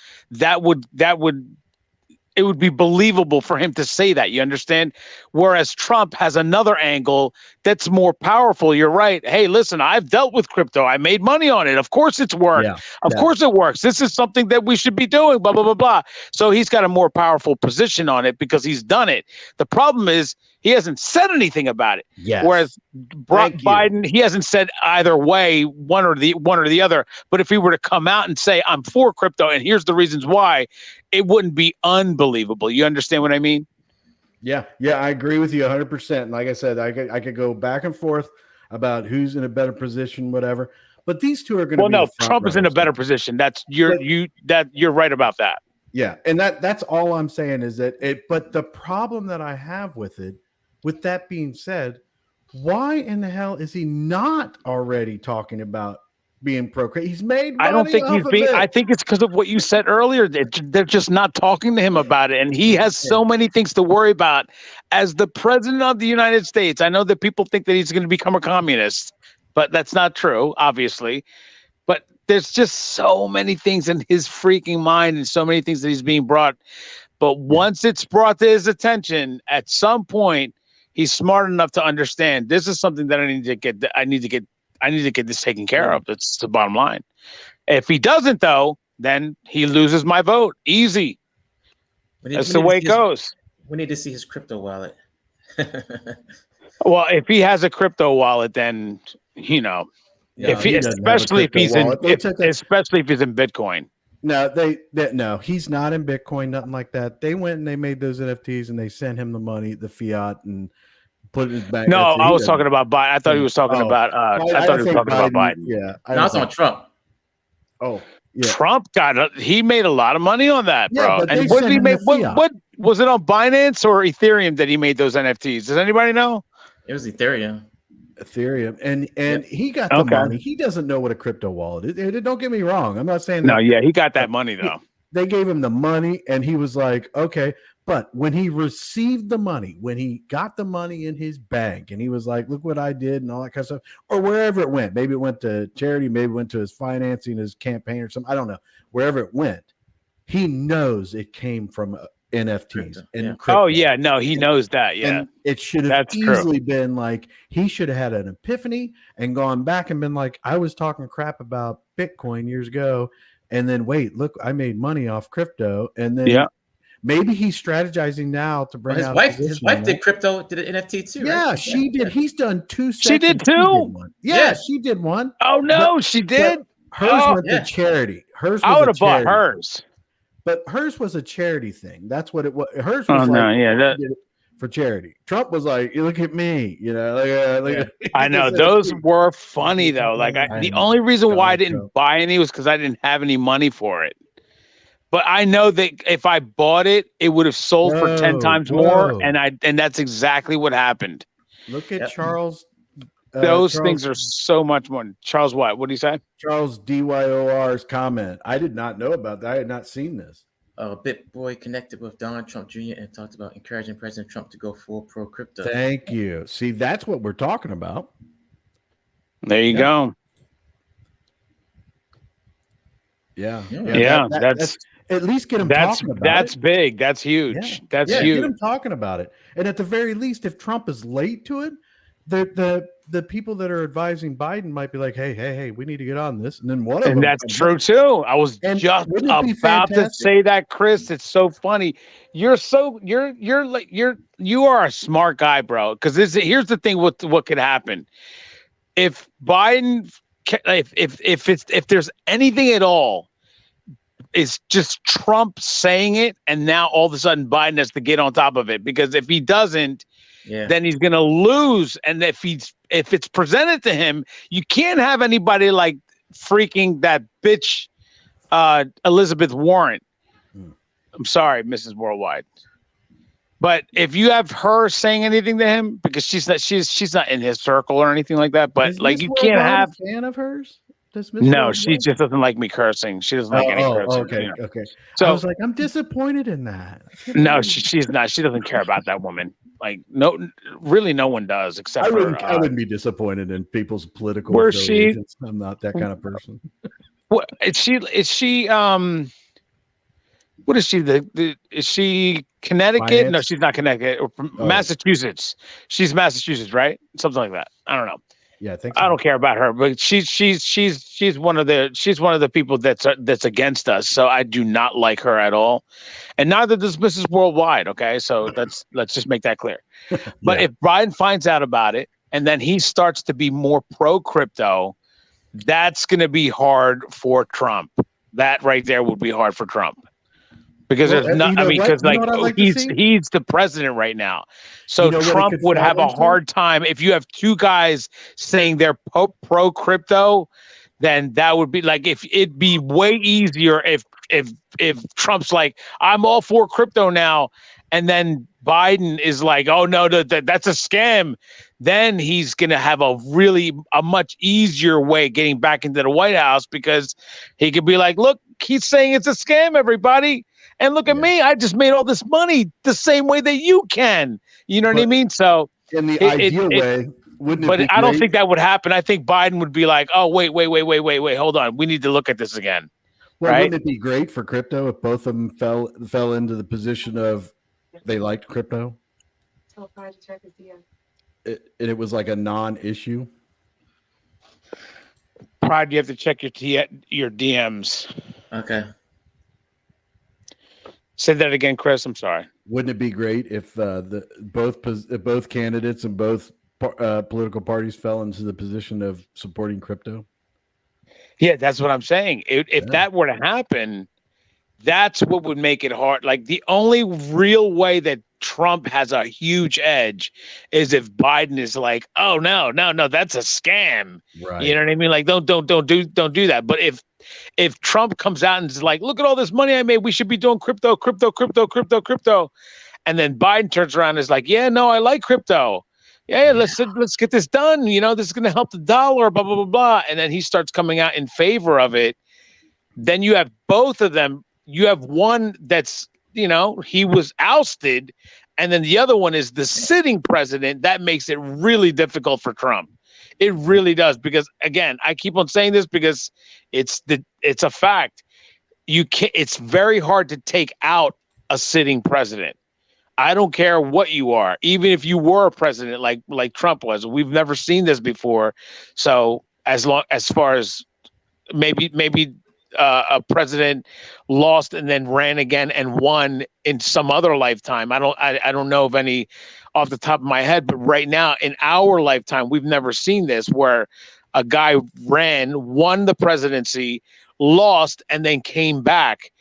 it would be believable for him to say that. You understand? Whereas Trump has another angle that's more powerful. You're right. Hey, listen, I've dealt with crypto. I made money on it. Of course it's worked. Yeah. Of course it works. This is something that we should be doing, blah, blah, blah, blah. So he's got a more powerful position on it because he's done it. The problem is he hasn't said anything about it. Yes. Whereas Biden, he hasn't said either way, one or the other. But if he were to come out and say, I'm for crypto and here's the reasons why, it wouldn't be unbelievable. You understand what I mean? Yeah, I agree with you 100%. Like I said, I could go back and forth about who's in a better position, whatever. But these two are going to. Well, no, Trump is in a better position. You're right about that. Yeah, and that's all I'm saying is that it. But the problem that I have with it, with that being said, why in the hell is he not already talking about being pro? He's made money. I don't think he's being. I think it's because of what you said earlier. They're just not talking to him about it, and he has so many things to worry about as the president of the United States. I know that people think that he's going to become a communist, but that's not true, obviously. But there's just so many things in his freaking mind, and so many things that he's being brought. But once it's brought to his attention, at some point, he's smart enough to understand this is something that I need to get this taken care of. That's the bottom line. If he doesn't, though, then he loses my vote. Easy. That's the way it goes. We need to see his crypto wallet. Well, if he has a crypto wallet, then especially if he's in Bitcoin. No, he's not in Bitcoin, nothing like that. They went and they made those NFTs and they sent him the money, the fiat, and put it in his bank. No, I was talking about Biden. I thought he was talking about. I thought he was talking about Biden. Yeah, I was on Trump. Oh, yeah. Trump he made a lot of money on that, bro. Yeah, but and what did he make? What was it on Binance or Ethereum that he made those NFTs? Does anybody know? It was Ethereum, and he got the money. He doesn't know what a crypto wallet is. Don't get me wrong. I'm not saying that. No, yeah, he got that money though. They gave him the money, and he was like, okay. But when he received the money, when he got the money in his bank, and he was like, look what I did and all that kind of stuff, or wherever it went, maybe it went to charity, maybe it went to his financing, his campaign or something. I don't know. Wherever it went, he knows it came from NFTs and crypto. Oh, yeah. No, he knows that. Yeah. And it should have easily been like, he should have had an epiphany and gone back and been like, I was talking crap about Bitcoin years ago. And then wait, look, I made money off crypto. And then maybe he's strategizing now to bring out his wife did crypto, did an NFT too. Yeah, right? she did. He's done two. She did too. She did one. Oh no, she did. Hers went to charity. Hers. I would have bought hers. But hers was a charity thing. That's what it was. Hers was for charity. Trump was like, "Look at me," I know those were funny though. Like the only reason why I didn't buy any was because I didn't have any money for it. But I know that if I bought it, it would have sold for 10 times more, and that's exactly what happened. Look at Charles. Those things are so much more. Charles, what? What did he say? Charles DYOR's comment. I did not know about that. I had not seen this. BitBoy connected with Donald Trump Jr. and talked about encouraging President Trump to go full pro crypto. Thank you. See, that's what we're talking about. There you go. Yeah. That's at least get him talking about it. That's big. That's huge. That's huge. Get him talking about it. And at the very least, if Trump is late to it, the people that are advising Biden might be like, hey, we need to get on this. And then one of them. And that's true too. I was just about to say that, Chris. It's so funny. You are a smart guy, bro. Because here's the thing: what could happen if Biden, if there's anything at all, it's just Trump saying it, and now all of a sudden Biden has to get on top of it, because if he doesn't, then he's gonna lose. And if it's presented to him, you can't have anybody like freaking that bitch Elizabeth Warren. I'm sorry, Mrs. Worldwide. But if you have her saying anything to him, because she's not in his circle or anything like that, but like you can't have a fan of hers. No, she just doesn't like me cursing. She doesn't like any cursing. Okay. So I was like, I'm disappointed in that. No, she's not. She doesn't care about that woman. Like, no, really, no one does except I for. wouldn't be disappointed in people's political. Where's she? I'm not that kind of person. What is she? Is she? What is she? Is she Connecticut? Finance? No, she's not Connecticut. Or Massachusetts. She's Massachusetts, right? Something like that. I don't know. Yeah, I think so. I don't care about her, but she's one of the people that's against us. So I do not like her at all, and neither does Mrs. Worldwide. Okay, so let's just make that clear. But if Biden finds out about it and then he starts to be more pro crypto, that's going to be hard for Trump. That right there would be hard for Trump. Because there's not, because he's the president right now. So Trump would have a hard time if you have two guys saying they're pro crypto. Then that would be like, if it'd be way easier if Trump's like, I'm all for crypto now, and then Biden is like, oh no, that's a scam. Then he's gonna have a much easier way getting back into the White House, because he could be like, look, he's saying it's a scam, everybody. And look at me, I just made all this money the same way that you can. You know what I mean? So in the ideal way, wouldn't it but be I don't great? think that would happen. I think Biden would be like, oh, wait, hold on. We need to look at this again. Well, right? wouldn't it be great for crypto if both of them fell into the position of they liked crypto? And it was like a non-issue. Pride, you have to check your DMs. Okay. Say that again, Chris. I'm sorry. Wouldn't it be great if both candidates and both political parties fell into the position of supporting crypto? Yeah, that's what I'm saying. If that were to happen, that's what would make it hard. Like, the only real way that Trump has a huge edge is if Biden is like, oh no, that's a scam. Right. You know what I mean? Like, don't do that. But if Trump comes out and is like, look at all this money I made, we should be doing crypto. And then Biden turns around and is like, yeah, no, I like crypto. Yeah, let's get this done. You know, this is going to help the dollar, blah, blah, blah, blah. And then he starts coming out in favor of it. Then you have both of them. You have one that's, he was ousted. And then the other one is the sitting president. That makes it really difficult for Trump. It really does, because again, I keep on saying this because it's a fact. It's very hard to take out a sitting president. I don't care what you are, even if you were a president like Trump was. We've never seen this before. So as far as maybe a president lost and then ran again and won in some other lifetime. I don't know of any off the top of my head, but right now in our lifetime, we've never seen this, where a guy won the presidency, lost, and then came back.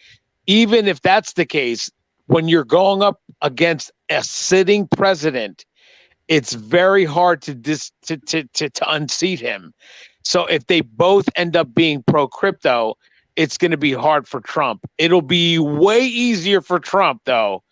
Even if that's the case, when you're going up against a sitting president, it's very hard to unseat him. So if they both end up being pro crypto, it's going to be hard for Trump. It'll be way easier for Trump, though,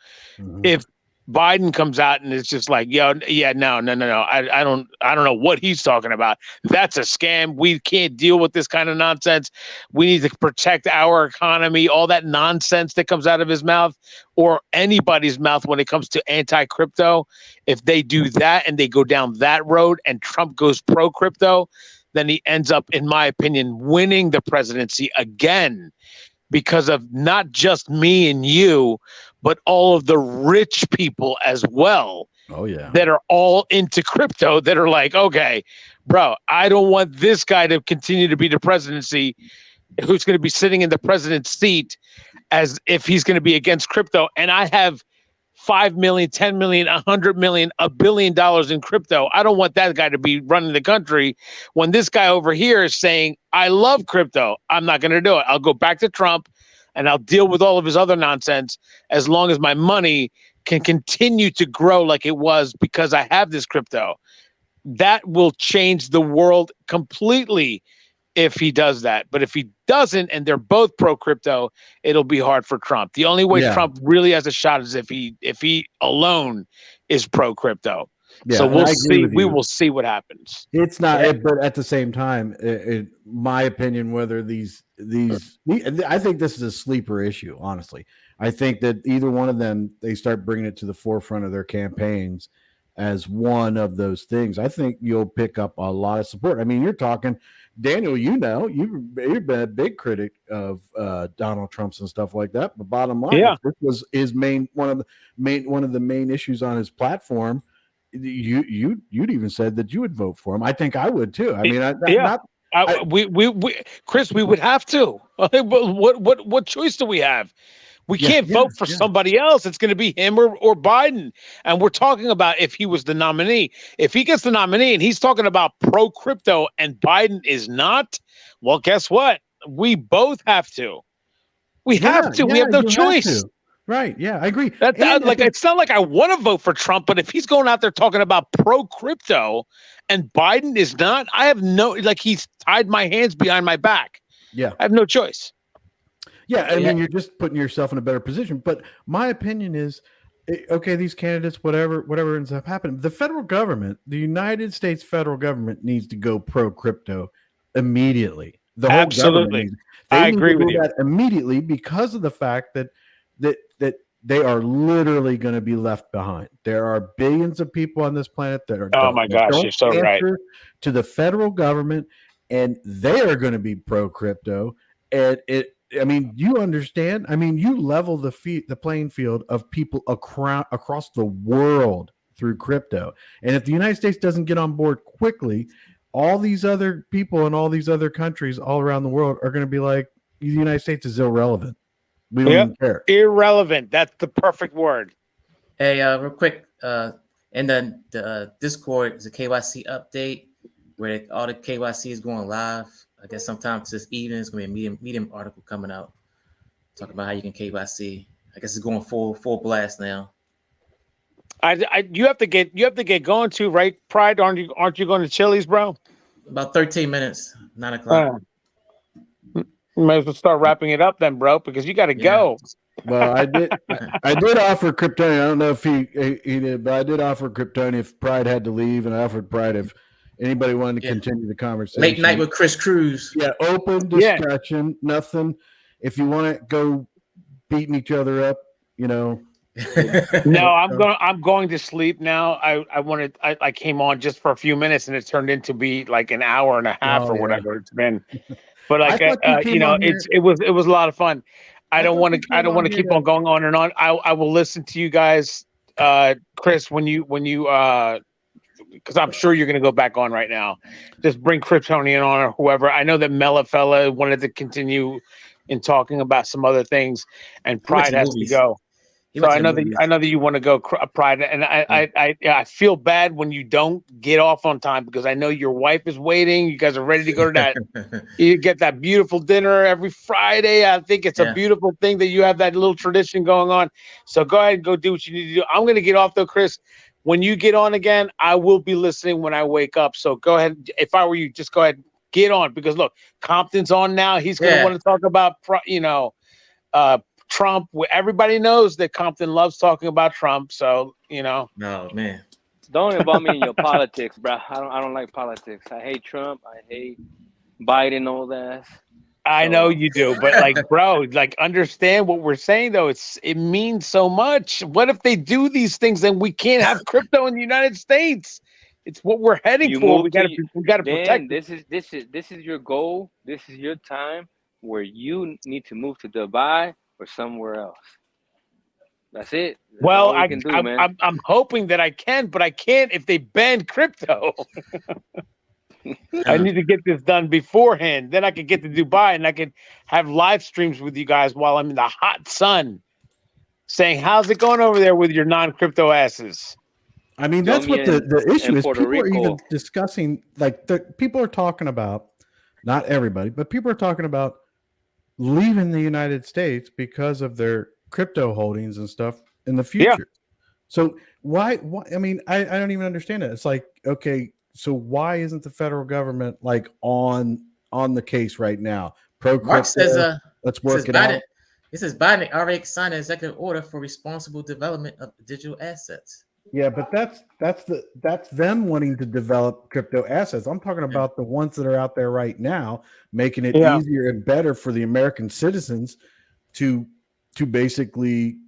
if Biden comes out and it's just like, no. I don't know what he's talking about. That's a scam. We can't deal with this kind of nonsense. We need to protect our economy. All that nonsense that comes out of his mouth or anybody's mouth when it comes to anti-crypto. If they do that and they go down that road and Trump goes pro-crypto, then he ends up, in my opinion, winning the presidency again. Because of not just me and you, but all of the rich people as well. Oh, yeah. That are all into crypto that are like, okay, bro, I don't want this guy to continue to be the presidency who's going to be sitting in the president's seat as if he's going to be against crypto. And I have 5 million, 10 million, 100 million, $1 billion in crypto. I don't want that guy to be running the country when this guy over here is saying, I love crypto. I'm not going to do it. I'll go back to Trump and I'll deal with all of his other nonsense as long as my money can continue to grow like it was because I have this crypto. That will change the world completely if he does that. But if he doesn't, and they're both pro crypto, it'll be hard for Trump. The only way Trump really has a shot is if he alone is pro crypto. Yeah, so we'll see. We will see what happens. It's not, but at the same time, my opinion, whether these, I think this is a sleeper issue. Honestly, I think that either one of them, they start bringing it to the forefront of their campaigns as one of those things. I think you'll pick up a lot of support. I mean, you're talking, Daniel. You've been a big critic of Donald Trump's and stuff like that. But bottom line, if this was his one of the main issues on his platform. You'd even said that you would vote for him. I think I would too. I mean, we Chris, we would have to. What choice do we have? We can't vote for somebody else. It's going to be him or Biden. And we're talking about if he was the nominee. If he gets the nominee and he's talking about pro crypto and Biden is not, well, guess what? We both have to. We have to. We have no choice. Right. Yeah, I agree. It's not like I want to vote for Trump, but if he's going out there talking about pro crypto and Biden is not, I have he's tied my hands behind my back. Yeah. I have no choice. Yeah. I mean, you're just putting yourself in a better position. But my opinion is, okay, these candidates, whatever ends up happening, the federal government, the United States federal government needs to go pro crypto immediately. The whole Absolutely. I agree with you. That immediately because of the fact that they are literally going to be left behind. There are billions of people on this planet that are you're so right. To the federal government, and they are going to be pro crypto. And you understand. I mean, you level the playing field of people across the world through crypto. And if the United States doesn't get on board quickly, all these other people in all these other countries all around the world are going to be like, the United States is irrelevant. We don't even care. Irrelevant. That's the perfect word. Hey, real quick, and then the Discord is a KYC update where all the KYC is going live. I guess sometime this evening is going to be a medium article coming out talking about how you can KYC. I guess it's going full blast now. You have to get going too, right? Pride, aren't you going to Chili's, bro? About 13 minutes, 9 o'clock. You might as well start wrapping it up then, bro, because you got to go. Well, I did offer Kryptonian. I don't know if he did, but I did offer Kryptonian if Pride had to leave, and I offered Pride if anybody wanted to continue the conversation. Late night with Chris Cruz. Yeah, open discussion. Nothing. If you want to go beating each other up, No, I'm going to sleep now. I came on just for a few minutes, and it turned into be like an hour and a half or whatever it's been. But it was a lot of fun. I don't want to keep on going on and on. I will listen to you guys, Chris, when you because I'm sure you're going to go back on right now. Just bring Kryptonian on or whoever. I know that Mela fella wanted to continue in talking about some other things, and Pride has to go. So I know that you want to go, Pride, and I feel bad when you don't get off on time because I know your wife is waiting. You guys are ready to go to that. You get that beautiful dinner every Friday. I think it's a beautiful thing that you have that little tradition going on. So go ahead and go do what you need to do. I'm going to get off though, Chris. When you get on again, I will be listening when I wake up. So go ahead. If I were you, just go ahead, get on, because look, Compton's on now. He's going to want to talk about, Trump. Everybody knows that Compton loves talking about Trump. So, No, man. Don't involve me in your politics, bro. I don't like politics. I hate Trump. I hate Biden, all that. I know you do, but like, bro, like, understand what we're saying though. It means so much. What if they do these things and we can't have crypto in the United States? It's what we're heading for. We got to protect. This is your goal. This is your time where you need to move to Dubai or somewhere else. That's it. That's well, I'm hoping that I can, but I can't if they ban crypto. I need to get this done beforehand. Then I can get to Dubai and I can have live streams with you guys while I'm in the hot sun, saying, "How's it going over there with your non-crypto asses?" I mean, that's what the issue is. People are even discussing, like, people are talking about, not everybody, but people are talking about leaving the United States because of their crypto holdings and stuff in the future. Yeah. So why? I mean, I don't even understand it. It's like, okay, so why isn't the federal government like on the case right now? Mark says, let's work it out. It says Biden already signed an executive order for responsible development of digital assets. Yeah, but that's them wanting to develop crypto assets. I'm talking about the ones that are out there right now, making it easier and better for the American citizens to basically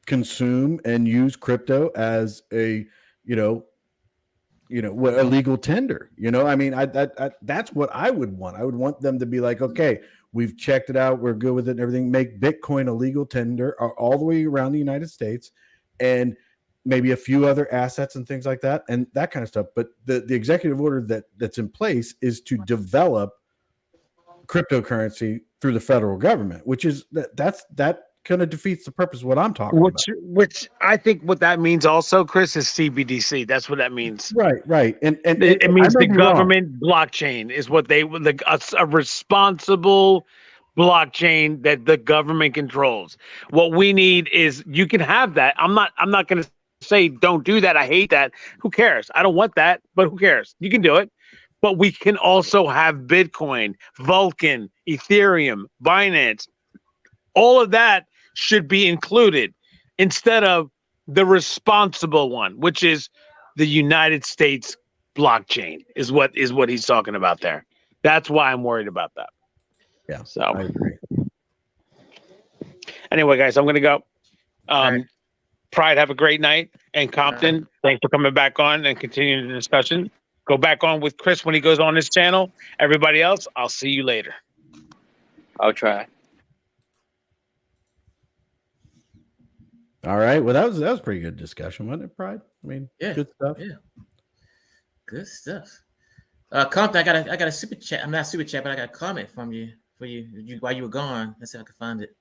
consume and use crypto as a a legal tender. I mean, that's what I would want. I would want them to be like, okay, we've checked it out, we're good with it and everything. Make Bitcoin a legal tender all the way around the United States, and maybe a few other assets and things like that, and that kind of stuff. But the executive order that's in place is to develop cryptocurrency through the federal government, which is that kind of defeats the purpose of what I'm talking about. Which I think what that means also, Chris, is CBDC. That's what that means. Right. And it means the government blockchain is what they would a responsible blockchain that the government controls. What we need is, you can have that. I'm not going to say don't do that. I hate that. Who cares? I don't want that, but who cares? You can do it. But we can also have Bitcoin, Vulcan, Ethereum, Binance. All of that should be included instead of the responsible one, which is the United States blockchain, is what he's talking about there. That's why I'm worried about that. Yeah. So I agree. Anyway, guys, I'm going to go. Pride, have a great night. And Compton, thanks for coming back on and continuing the discussion. Go back on with Chris when he goes on his channel. Everybody else, I'll see you later. I'll try. All right. Well, that was pretty good discussion, wasn't it, Pride? I mean, good stuff. Yeah. Good stuff. Compton, I got a super chat. I'm not super chat, but I got a comment from you while you were gone. Let's see if I can find it.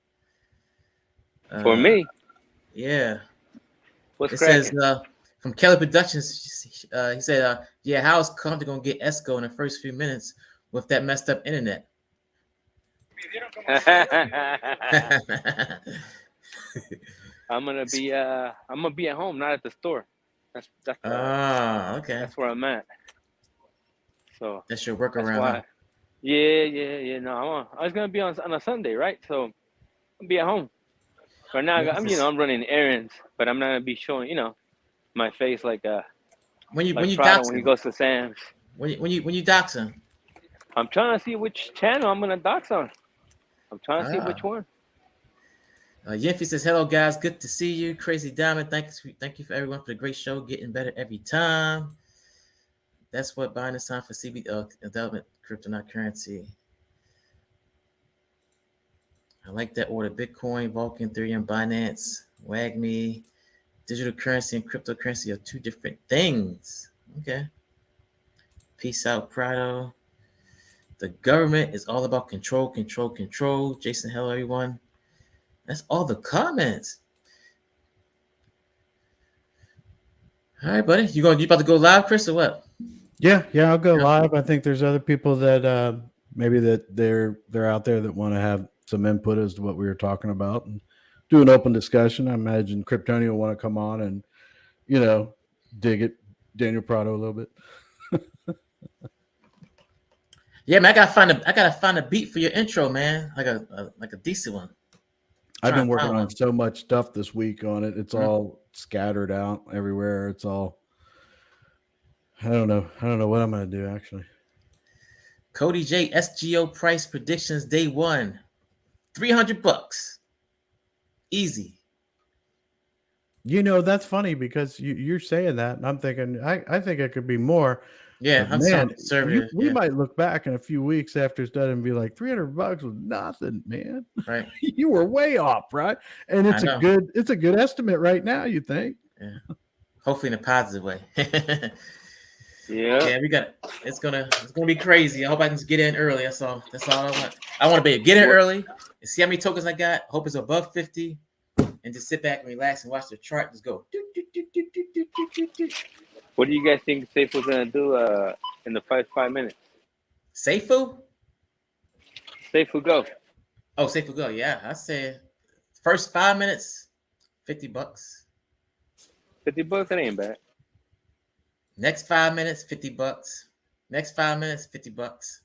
For me? Yeah. What's it cracking? says from Kelly Productions. He said, how is Compton gonna get ESCO in the first few minutes with that messed up internet? I'm gonna be at home, not at the store. That's okay. That's where I'm at. So that's your workaround. Huh? Yeah. No, I was gonna be on a Sunday, right? So I'll be at home. Right now, I'm running errands, but I'm not gonna be showing, my face like when you dox when he goes to Sam's. When you dox him. I'm trying to see which channel I'm gonna dox on. I'm trying to see which one. Yinfi says, hello guys, good to see you. Crazy Diamond, thank you for everyone for the great show, getting better every time. That's what buying is time for CB development, crypto, not currency. I like that order. Bitcoin, Vulcan, Ethereum, Binance, WagMe. Digital currency and cryptocurrency are two different things. Okay. Peace out, Prado. The government is all about control, control, control. Jason, hello everyone. That's all the comments. All right, buddy. You about to go live, Chris, or what? Yeah, I'll go live. I think there's other people that maybe that they're out there that want to have some input as to what we were talking about and do an open discussion. I imagine Kryptonian will want to come on and dig it, Daniel Prado, a little bit. Yeah, man, I gotta find a beat for your intro, man. Like a decent one. I've been Trying to working find on one. so much stuff this week on it. It's all scattered out everywhere. It's all. I don't know what I'm gonna do actually. Cody J SGO price predictions day one, $300. Easy. You know, that's funny because you're saying that, and I'm thinking I think it could be more. Yeah, But I'm so man, conservative. we Yeah, might look back in a few weeks after it's done and be like, $300 was nothing, man. right. You were way off, right? And I know. it's a good estimate right now, you think? Yeah. Hopefully in a positive way. Yeah. Yeah, it's gonna be crazy. I hope I can get in early. That's all I want. I want to be get in early and see how many tokens I got. Hope it's above 50 and just sit back and relax and watch the chart just go. What do you guys think Safe was gonna do in the first 5 minutes? Seifu? Seifu go. Oh, Seifu go. Yeah, I said first 5 minutes, $50. $50, that ain't bad. Next 5 minutes, $50. Next 5 minutes, $50.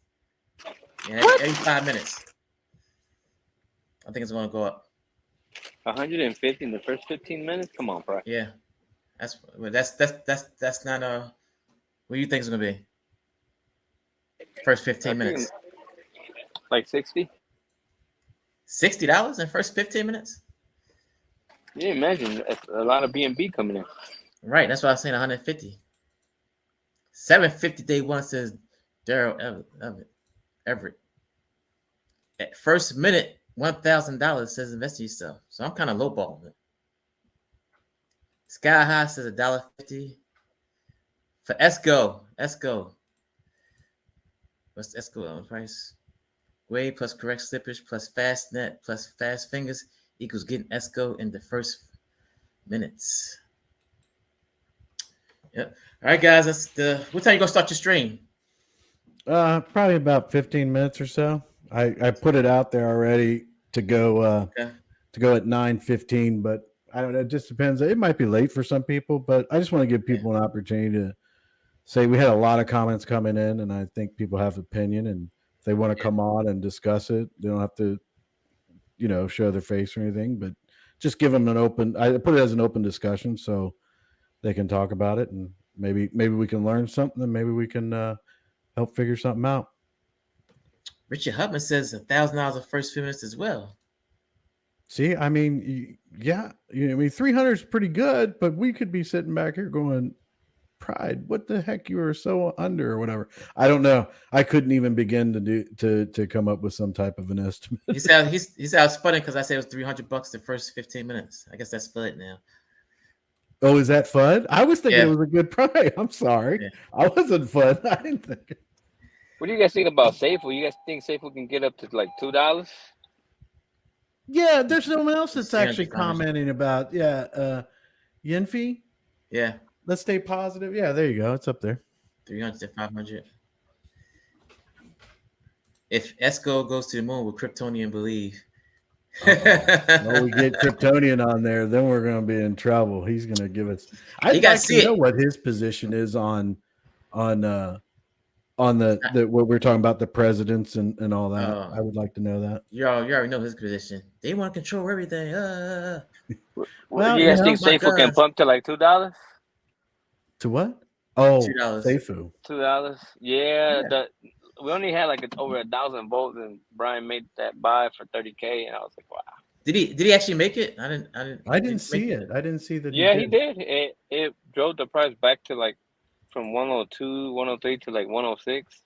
And every 5 minutes, I think it's gonna go up. 150 in the first 15 minutes. Come on, bro. Yeah, that's not what do you think it's gonna be? First 15 minutes. Like 60. $60 in first 15 minutes. Yeah, imagine a lot of B&B coming in. Right, that's why I was saying 150. 750 day one says Daryl Everett. At first minute, $1,000 says invest in yourself. So I'm kind of lowballing it. Sky High says $1.50. For Esco. What's Esco on price? Wave plus correct slippage plus fast net plus fast fingers equals getting Esco in the first minutes. Yep. All right, guys. What time you gonna start your stream? Probably about 15 minutes or so. I put it out there already to go to go at 9:15, but I don't know. It just depends. It might be late for some people, but I just want to give people an opportunity to say we had a lot of comments coming in, and I think people have opinion, and if they want to come on and discuss it, they don't have to, show their face or anything, but just give them an open. I put it as an open discussion so they can talk about it, and maybe we can learn something, and maybe we can help figure something out. Richard Hubman says $1,000 the first few minutes as well. See, I mean, yeah, 300 is pretty good, but we could be sitting back here going, Pride, what the heck, you were so under or whatever. I don't know. I couldn't even begin to come up with some type of an estimate. He said it's funny because I said it was $300 the first 15 minutes. I guess that's FUD now. Oh, is that FUD? I was thinking it was a good price. I'm sorry. Yeah. I wasn't FUD. I didn't think it. What do you guys think about Seifu? You guys think Seifu can get up to like $2? Yeah, there's someone else that's actually commenting about Yinfi. Yeah. Let's stay positive. Yeah, there you go. It's up there. 300 to 500. If Esco goes to the moon, will Kryptonian believe? Well, we get Kryptonian on there, then we're going to be in trouble. He's going to give us. I'd like to know what his position is on the what we're talking about, the presidents and all that. I would like to know that. You already know his position. They want to control everything. Well, you guys think Seifu can pump to like $2? To what? Oh, $2. Seifu. $2. Yeah. We only had like over 1,000 votes, and Brian made that buy for $30K, and I was like, wow. Did he actually make it? I didn't see it. I didn't see that. Yeah, he did. It drove the price back to like from 102, 103 to like 106.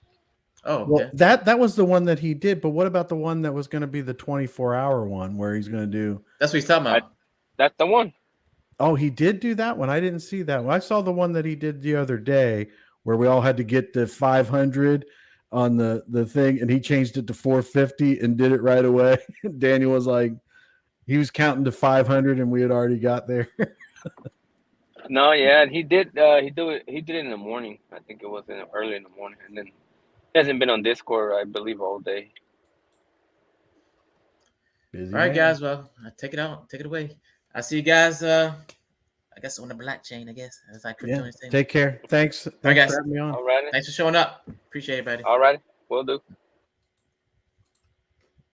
Oh, okay. Well, that was the one that he did. But what about the one that was going to be the 24-hour one where he's going to do? That's what he's talking about. That's the one. Oh, he did do that one. I didn't see that one. I saw the one that he did the other day where we all had to get the 500 on the thing, and he changed it to 450 and did it right away. Daniel was like, he was counting to 500, and we had already got there. No, yeah, he did. He did it in the morning. I think it was early in the morning, and then he hasn't been on Discord, I believe, all day. Busy all right, man. guys. Well, take it away. I see you guys. I guess on the blockchain. I guess that's like Take care. Thanks guys. for having me on. All right. Thanks for showing up. Appreciate it, buddy. All right. Will do.